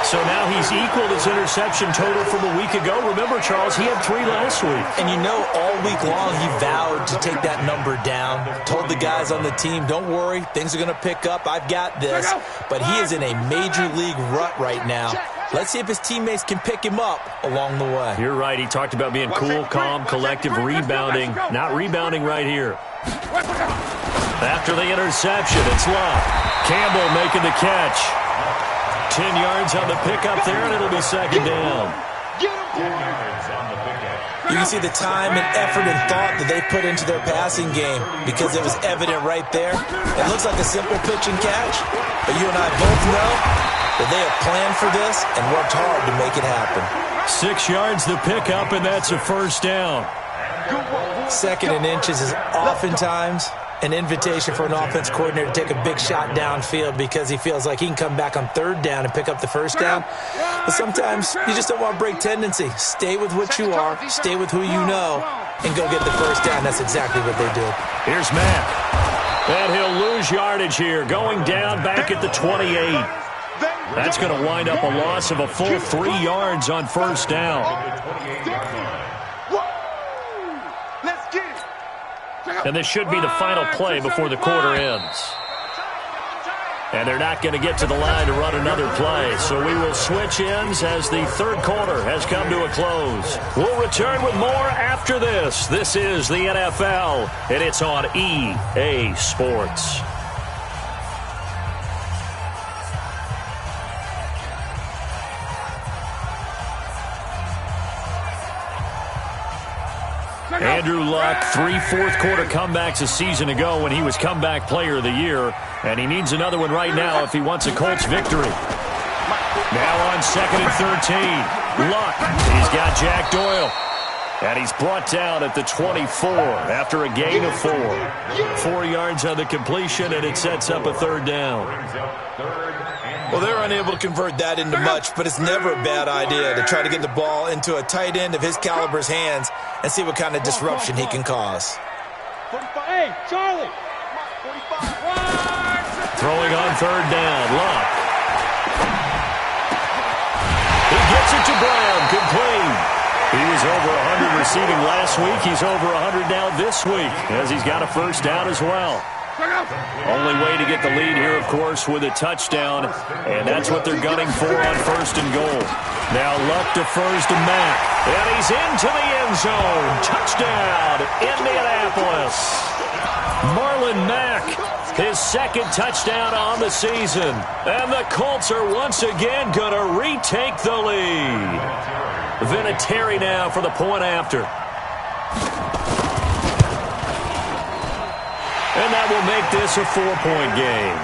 So now he's equaled his interception total from a week ago. Remember, Charles, he had 3 last week. And you know, all week long he vowed to take that number down. Told the guys on the team, don't worry, things are going to pick up. I've got this. But he is in a major league rut right now. Let's see if his teammates can pick him up along the way. You're right. He talked about being cool, calm, collective, rebounding. Not rebounding right here. After the interception, it's Love. Campbell making the catch. 10 yards on the pickup there, and it'll be second down. 10 yards on the pickup. You can see the time and effort and thought that they put into their passing game because it was evident right there. It looks like a simple pitch and catch, but you and I both know that they have planned for this and worked hard to make it happen. 6 yards the pickup, and that's a first down. Second and inches is oftentimes an invitation for an offense coordinator to take a big shot downfield because he feels like he can come back on third down and pick up the first down. But sometimes you just don't want to break tendency. Stay with what you are, stay with who you know, and go get the first down. That's exactly what they did. Here's Matt. And he'll lose yardage here, going down back at the 28. That's going to wind up a loss of a full 3 yards on first down. And this should be the final play before the quarter ends. And they're not going to get to the line to run another play. So we will switch ends as the third quarter has come to a close. We'll return with more after this. This is the NFL, and it's on EA Sports. Andrew Luck, 3 fourth-quarter comebacks a season ago when he was comeback player of the year, and he needs another one right now if he wants a Colts victory. Now on 2nd and 13. Luck. He's got Jack Doyle. And he's brought down at the 24 after a gain of 4. 4 yards on the completion, and it sets up a third down. Well, they're unable to convert that into much, but it's never a bad idea to try to get the ball into a tight end of his caliber's hands and see what kind of disruption he can cause. Hey, Charlie! Throwing on third down, Luck. He gets it to Brown, complete. He was over 100 receiving last week. He's over 100 now this week as he's got a first down as well. Only way to get the lead here, of course, with a touchdown, and that's what they're gunning for on first and goal. Now Luck defers to Mack, and he's into the end zone. Touchdown, Indianapolis. Marlon Mack, his second touchdown on the season, and the Colts are once again going to retake the lead. Vinatieri now for the point after. And that will make this a 4-point game.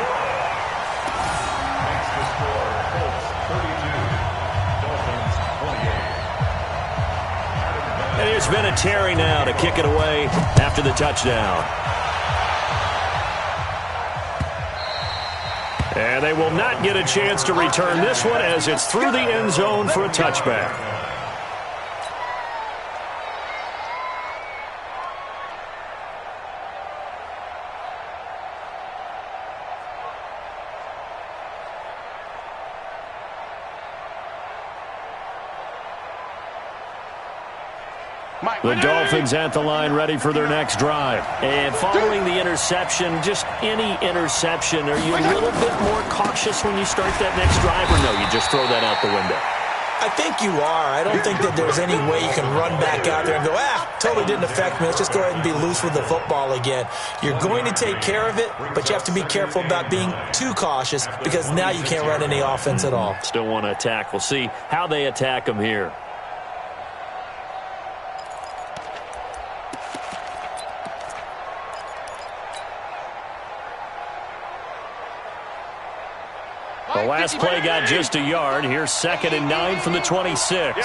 And here's Vinatieri now to kick it away after the touchdown. And they will not get a chance to return this one as it's through the end zone for a touchback. The Dolphins at the line ready for their next drive. And following the interception, just any interception, are you a little bit more cautious when you start that next drive, or no, you just throw that out the window? I think you are. I don't think that there's any way you can run back out there and go, totally didn't affect me. Let's just go ahead and be loose with the football again. You're going to take care of it, but you have to be careful about being too cautious because now you can't run any offense at all. Still want to attack. We'll see how they attack them here. The last play got just a yard. Here's 2nd and 9 from the 26. Hey.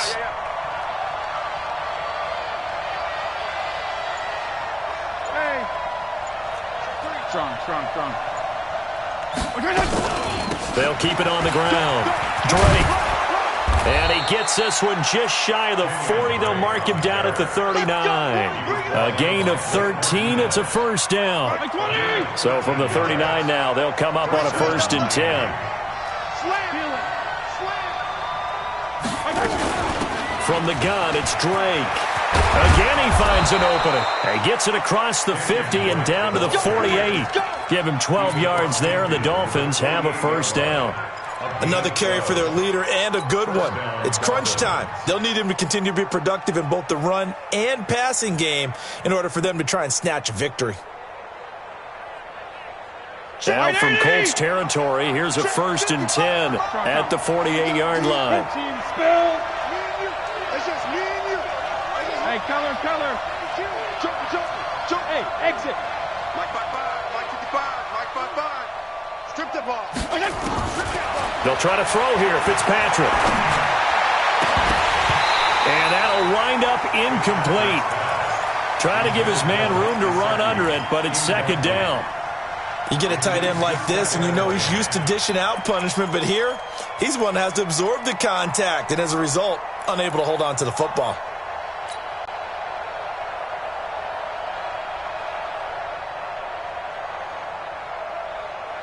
Strong. They'll keep it on the ground. Drake. And he gets this one just shy of the 40. They'll mark him down at the 39. A gain of 13. It's a first down. So from the 39 now, they'll come up on a 1st and 10. From the gun, it's Drake. Again, he finds an opening. He gets it across the 50 and down to the 48. Give him 12 yards there, and the Dolphins have a first down. Another carry for their leader, and a good one. It's crunch time. They'll need him to continue to be productive in both the run and passing game in order for them to try and snatch a victory. Now from Colts territory, here's a 1st and 10 at the 48-yard line. Hey, color. Hey, exit. Mike 55, Mike 55, Mike 55. Strip the ball. They'll try to throw here, Fitzpatrick. And that'll wind up incomplete. Trying to give his man room to run under it, but it's 2nd down. You get a tight end like this, and you know he's used to dishing out punishment, but here, he's one that has to absorb the contact, and as a result, unable to hold on to the football.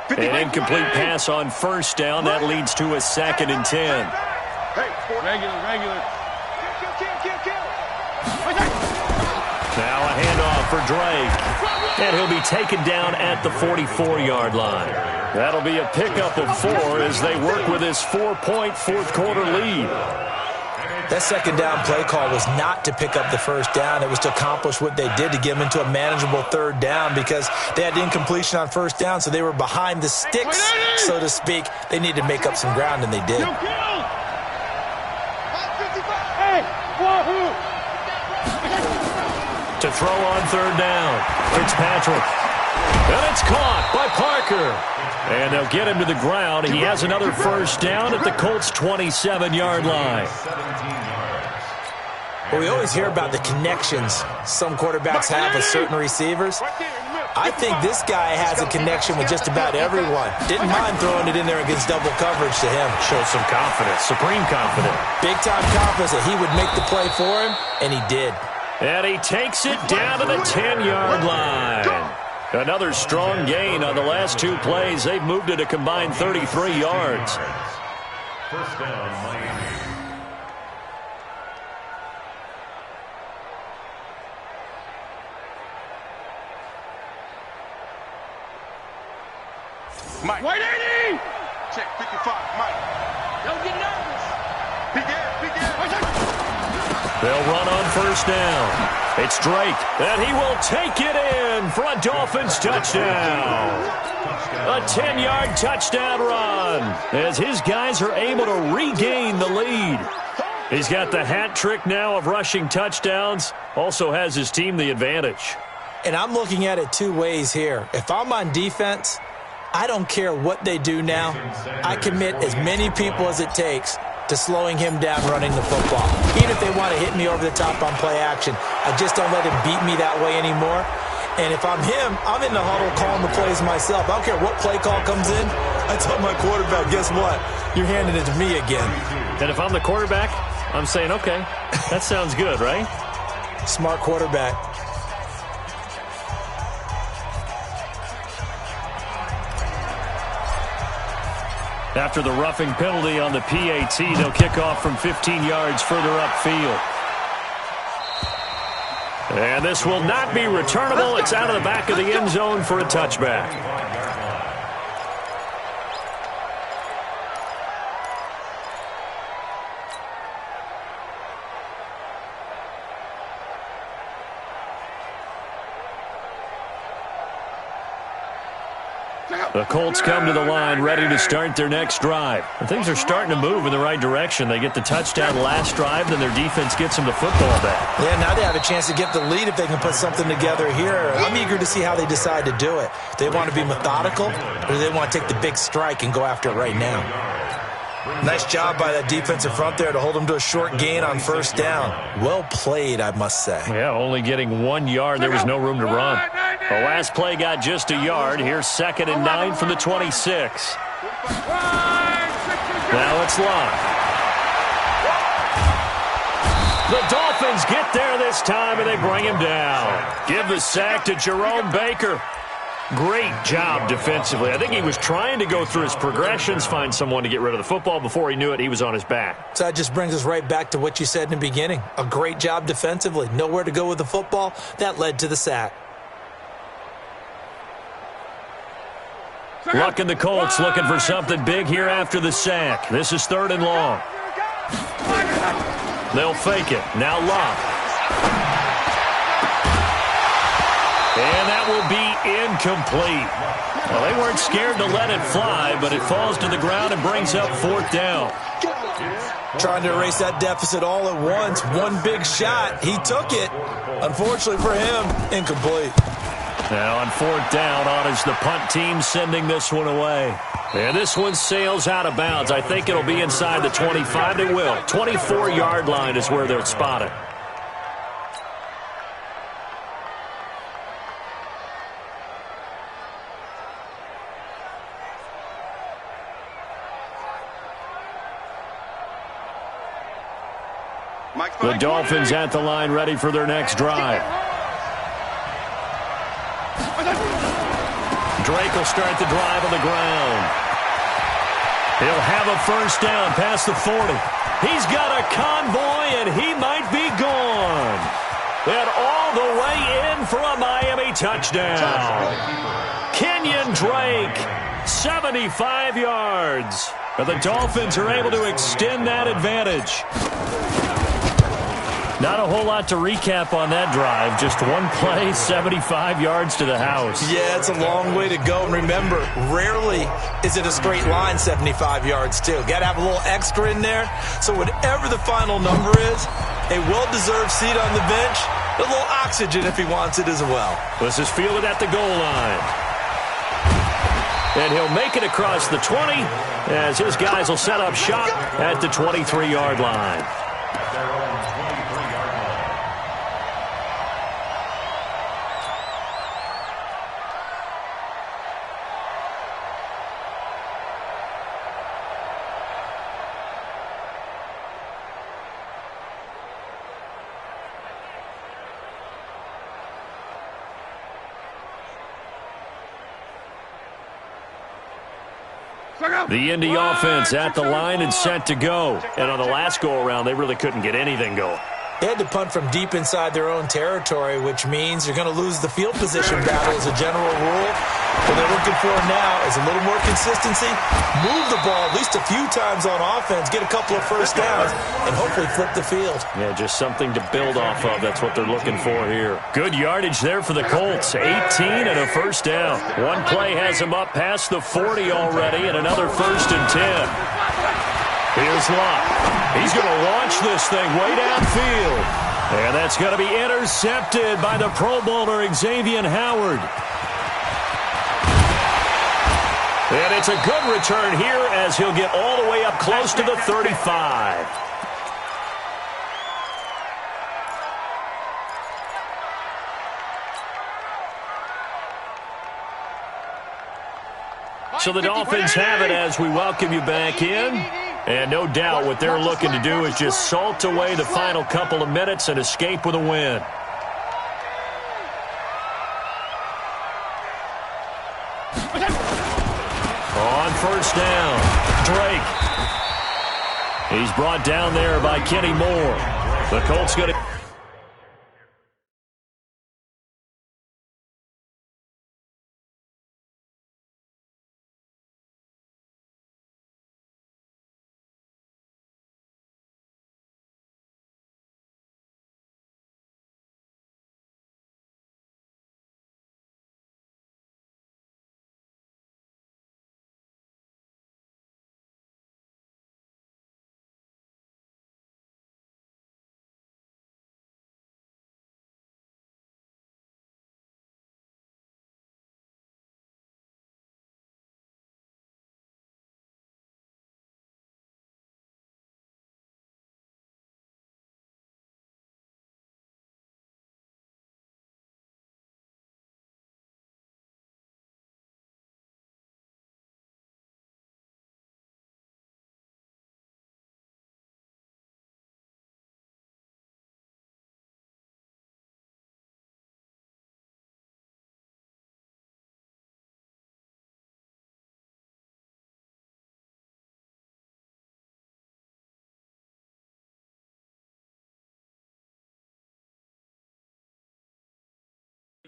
An incomplete pass on 1st down. That leads to a 2nd and 10. Regular. Now a handoff for Drake. And he'll be taken down at the 44-yard line. That'll be a pickup of 4 as they work with his 4-point 4th-quarter lead. That 2nd down play call was not to pick up the 1st down. It was to accomplish what they did to get them into a manageable 3rd down because they had incompletion on 1st down, so they were behind the sticks, so to speak. They needed to make up some ground, and they did. Hey, wahoo! To throw on 3rd down, Fitzpatrick. And it's caught by Parker. Baker. And they'll get him to the ground. He has another first down at the Colts' 27-yard line. Well, we always hear about the connections some quarterbacks have with certain receivers. I think this guy has a connection with just about everyone. Didn't mind throwing it in there against double coverage to him. Showed some confidence, supreme confidence. Big-time confidence that he would make the play for him, and he did. And he takes it down to the 10-yard line. Another strong gain on the last two plays. They've moved it a combined 33 yards. First down, Miami. Mike. 180! Check 55, Mike. Don't get nervous. Big air. They'll run on first down. It's Drake, and he will take it in for a Dolphins touchdown. A 10-yard touchdown run as his guys are able to regain the lead. He's got the hat trick now of rushing touchdowns. Also has his team the advantage. And I'm looking at it two ways here. If I'm on defense, I don't care what they do now. I commit as many people as it takes to slowing him down running the football. Even if they want to hit me over the top on play action, I just don't let him beat me that way anymore. And if I'm him, I'm in the huddle calling the plays myself. I don't care what play call comes in. I tell my quarterback, guess what? You're handing it to me again. And if I'm the quarterback, I'm saying, okay, that sounds good, right? Smart quarterback. After the roughing penalty on the PAT, they'll kick off from 15 yards further upfield. And this will not be returnable. It's out of the back of the end zone for a touchback. The Colts come to the line ready to start their next drive. And things are starting to move in the right direction. They get the touchdown last drive, then their defense gets them the football back. Yeah, now they have a chance to get the lead if they can put something together here. I'm eager to see how they decide to do it. Do they want to be methodical, or do they want to take the big strike and go after it right now? Nice job by that defensive front there to hold them to a short gain on first down. Well played, I must say. Yeah, only getting 1 yard. There was no room to run. The last play got just a yard. Here's 2nd and 9 from the 26. Now it's Locke. The Dolphins get there this time, and they bring him down. Give the sack to Jerome Baker. Great job defensively. I think he was trying to go through his progressions, find someone to get rid of the football. Before he knew it, he was on his back. So that just brings us right back to what you said in the beginning. A great job defensively. Nowhere to go with the football. That led to the sack. Luck and the Colts looking for something big here after the sack. This is 3rd and long. They'll fake it. Now Luck. And that will be incomplete. Well, they weren't scared to let it fly, but it falls to the ground and brings up 4th down. Trying to erase that deficit all at once. One big shot. He took it. Unfortunately for him, incomplete. Now on 4th down, on is the punt team sending this one away. And this one sails out of bounds. I think it'll be inside the 25. They will. 24-yard line is where they'll spot it. The Dolphins at the line ready for their next drive. Drake will start the drive on the ground. He'll have a first down past the 40. He's got a convoy, and he might be gone. And all the way in for a Miami touchdown. Kenyon Drake, 75 yards. And the Dolphins are able to extend that advantage. Not a whole lot to recap on that drive. Just one play, 75 yards to the house. Yeah, it's a long way to go. And remember, rarely is it a straight line 75 yards, too. Got to have a little extra in there. So whatever the final number is, a well-deserved seat on the bench, a little oxygen if he wants it as well. This is fielded at the goal line. and he'll make it across the 20 as his guys will set up shop at the 23-yard line. At their own 23-yard line. The Indy offense at the line and set to go. And on the last go-around, they really couldn't get anything going. They had to punt from deep inside their own territory, which means you're going to lose the field position battle as a general rule. What they're looking for now is a little more consistency, move the ball at least a few times on offense, get a couple of first downs, and hopefully flip the field. Yeah, just something to build off of. That's what they're looking for here. Good yardage there for the Colts. 18 and a first down. One play has them up past the 40 already, and another 1st and 10. Here's Locke. He's going to launch this thing way downfield. And that's going to be intercepted by the Pro Bowler Xavier Howard. And it's a good return here as he'll get all the way up close to the 35. So the Dolphins have it as we welcome you back in. And no doubt what they're looking to do is just salt away the final couple of minutes and escape with a win. On first down, Drake. He's brought down there by Kenny Moore. The Colts going to...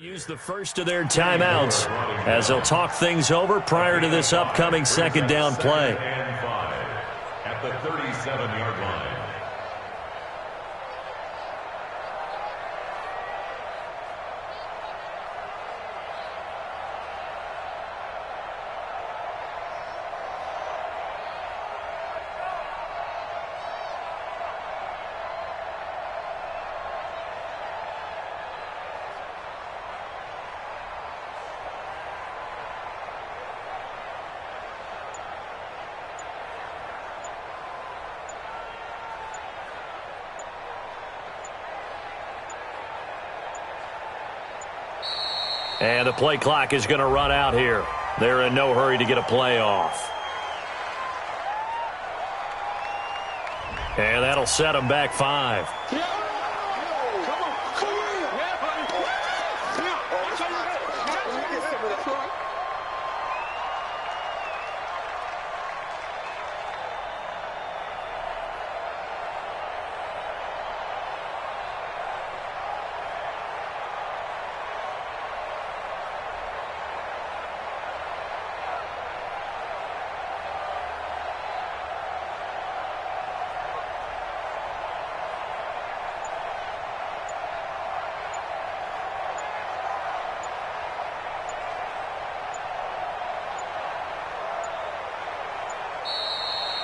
use the first of their timeouts as they'll talk things over prior to this upcoming second down play. At the 37-yard line. And the play clock is going to run out here. They're in no hurry to get a play off. And that'll set them back 5.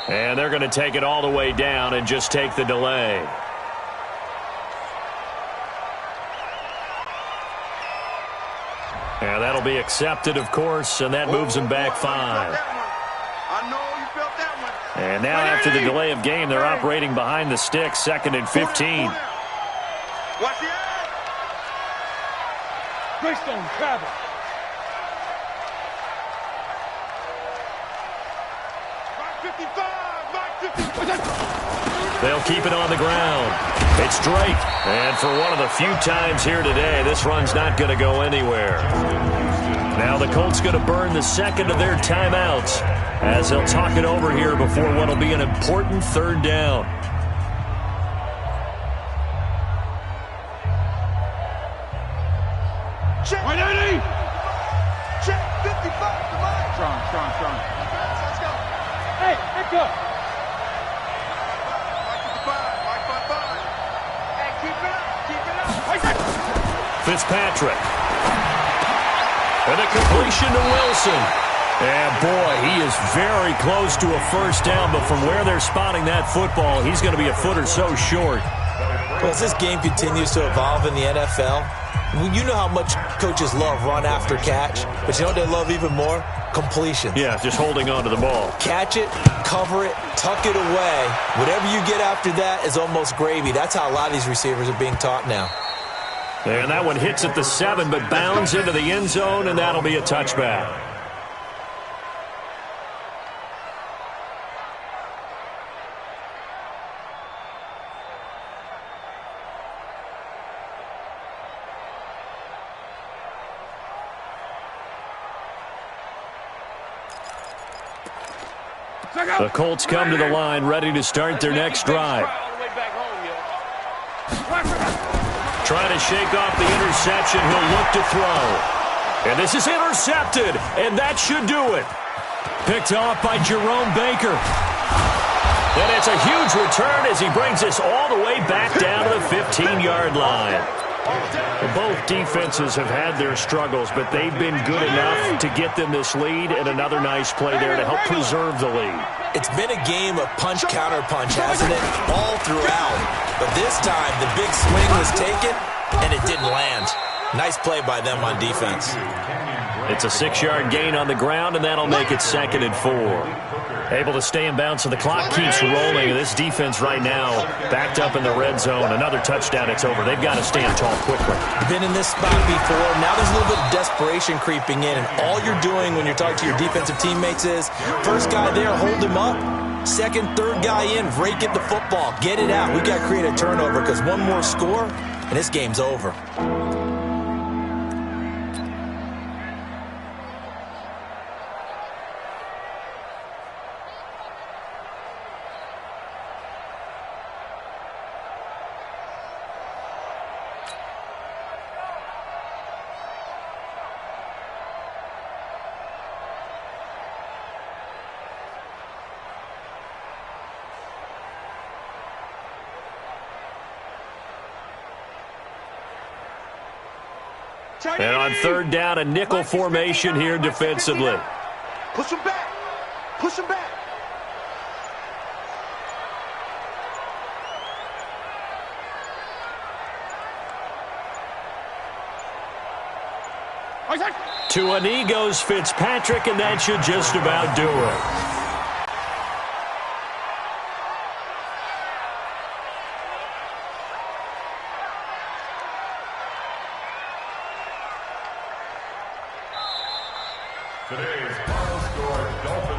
And they're going to take it all the way down and just take the delay. Yeah, that'll be accepted, of course, and that moves them back 5. I know you felt that one. And now after the delay of game, they're operating behind the sticks, 2nd and 15. Watch the eye. Greystone travel. Mike 55, Mike 55. They'll keep it on the ground. It's Drake. And for one of the few times here today, this run's not going to go anywhere. Now the Colts going to burn the second of their timeouts as they'll talk it over here before what will be an important 3rd down. Check. 180. Check 55 to Mike. Strong. Let's go. Hey, pick up. Mike 55. Hey, keep it up. Fitzpatrick. And a completion to Wilson. And boy, he is very close to a first down, but from where they're spotting that football, he's going to be a foot or so short. Well, as this game continues to evolve in the NFL, you know how much coaches love run after catch, but you know what they love even more? Completions. Yeah, just holding on to the ball. Catch it, cover it, tuck it away. Whatever you get after that is almost gravy. That's how a lot of these receivers are being taught now. And that one hits at the 7, but bounds into the end zone, and that'll be a touchback. The Colts come to the line, ready to start their next drive. Trying to shake off the interception. He'll look to throw. And this is intercepted, and that should do it. Picked off by Jerome Baker. And it's a huge return as he brings us all the way back down to the 15-yard line. Both defenses have had their struggles, but they've been good enough to get them this lead, and another nice play there to help preserve the lead. It's been a game of punch-counter-punch, hasn't it? All throughout. But this time, the big swing was taken, and it didn't land. Nice play by them on defense. It's a 6-yard gain on the ground, and that'll make it 2nd and 4. Able to stay in bounds, so the clock keeps rolling. This defense right now backed up in the red zone. Another touchdown, it's over. They've got to stand tall quickly. Been in this spot before. Now there's a little bit of desperation creeping in, and all you're doing when you're talking to your defensive teammates is, first guy there, hold him up. Second, third guy in, rake at the football. Get it out. We got to create a turnover because one more score, and this game's over. And on 3rd down, a nickel formation here defensively. Push him back. Push him back. To a knee goes Fitzpatrick, and that should just about do it.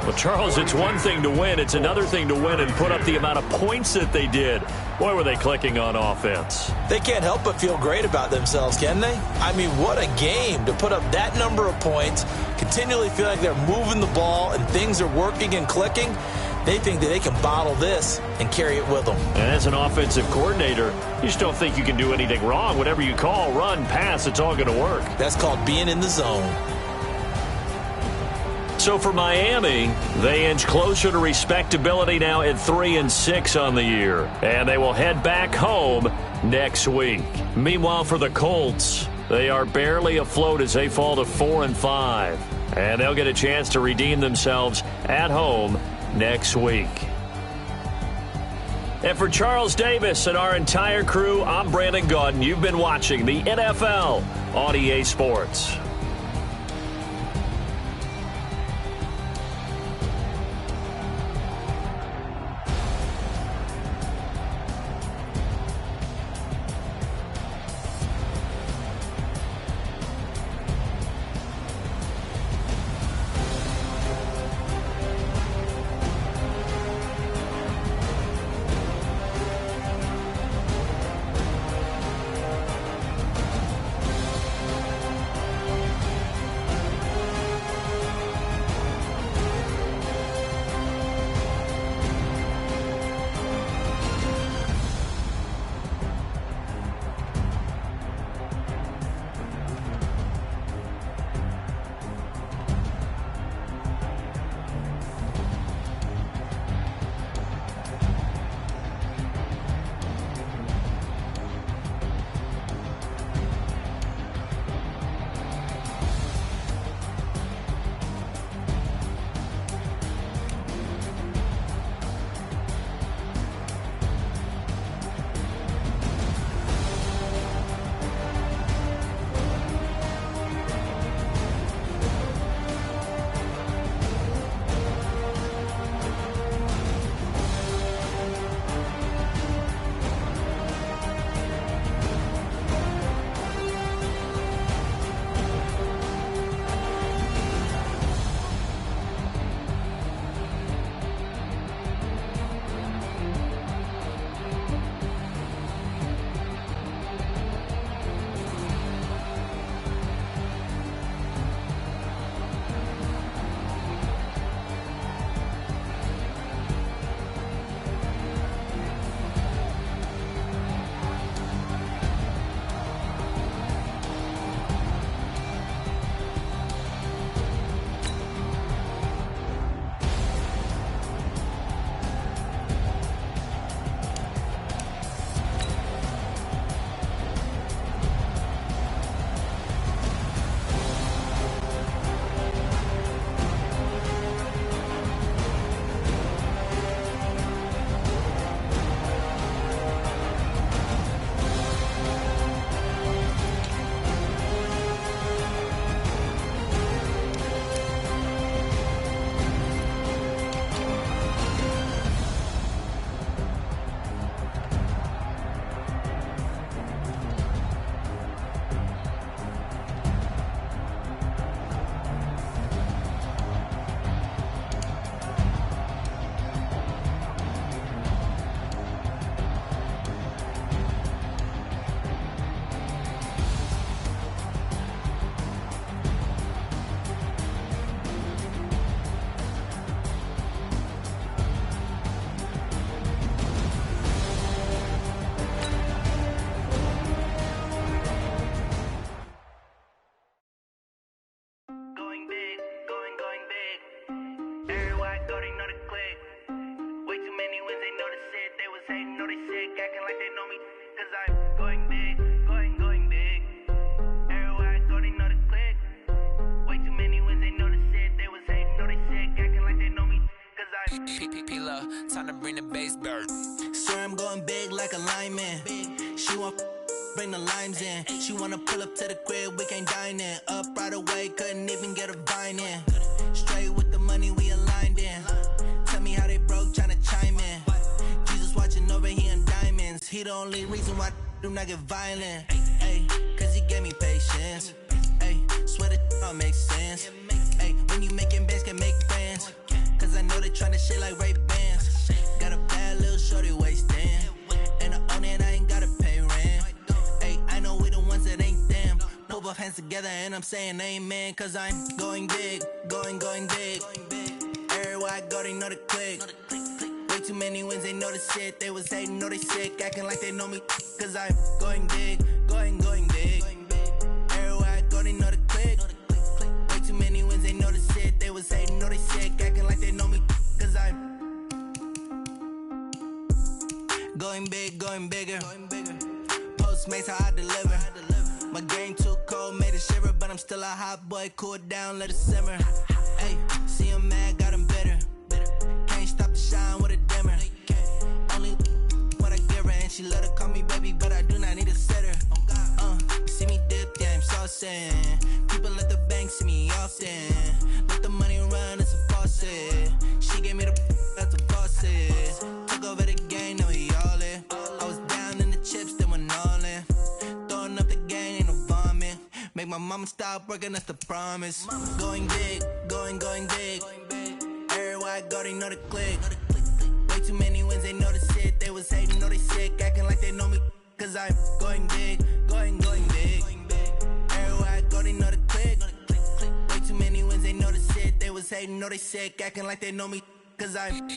Well, Charles, it's one thing to win. It's another thing to win and put up the amount of points that they did. Boy, were they clicking on offense. They can't help but feel great about themselves, can they? I mean, what a game to put up that number of points, continually feel like they're moving the ball and things are working and clicking. They think that they can bottle this and carry it with them. And as an offensive coordinator, you just don't think you can do anything wrong. Whatever you call, run, pass, it's all going to work. That's called being in the zone. So for Miami, they inch closer to respectability now at 3-6 on the year. And they will head back home next week. Meanwhile, for the Colts, they are barely afloat as they fall to 4-5. And they'll get a chance to redeem themselves at home next week. And for Charles Davis and our entire crew, I'm Brandon Gaudin. You've been watching the NFL on EA Sports. time to bring the bass bird. Swear I'm going big like a lineman. She want bring the limes in. She wanna pull up to the crib, we can't dine in. Up right away, couldn't even get a vine in. Straight with the money we aligned in. Tell me how they broke, tryna chime in. Jesus watching over here in diamonds. He the only reason why I do not get violent. Ay, cause he gave me patience. Ay, swear that all makes sense. Ay, when you making bands, can make friends. Cause I know they tryna shit like Ray-Bans. Got a bad little shorty wasting. And I own it, I ain't gotta pay rent. Ay, I know we the ones that ain't them. Put both hands together and I'm saying amen. Cause I'm going big, going big. Everywhere I go, they know the click. Way too many wins, they know the shit. They was hating, know they sick, acting like they know me. Cause I'm going big, going big. Everywhere I go, they know the click. Way too many wins, they know the shit. They was hating, know they sick, acting like they know me. Cause I'm going big, going bigger. Postmates how I deliver. My game too cold, made it shiver. But I'm still a hot boy, cool it down, let it simmer. Hey, see him mad, got him bitter. Can't stop the shine with a dimmer. Only what I give her, and she let her call me baby, but I do not need a sitter. See me dip, yeah, I'm saucing. People at the bank see me often. Let the money run, it's a faucet. She gave me the that's a faucet. Took over the game, now we all in. I was down in the chips, then went all in. Throwing up the game, ain't no vomit. Make my mama stop working, that's the promise. Going big, going big. Everywhere I go, they know the click. Way too many wins, they know the shit. They was hating, know they sick, acting like they know me. Cause I'm going big, going big. Everywhere I go, they know the click. Way too many wins, they know the shit. They was hating, know they sick, acting like they know me. Cause I'm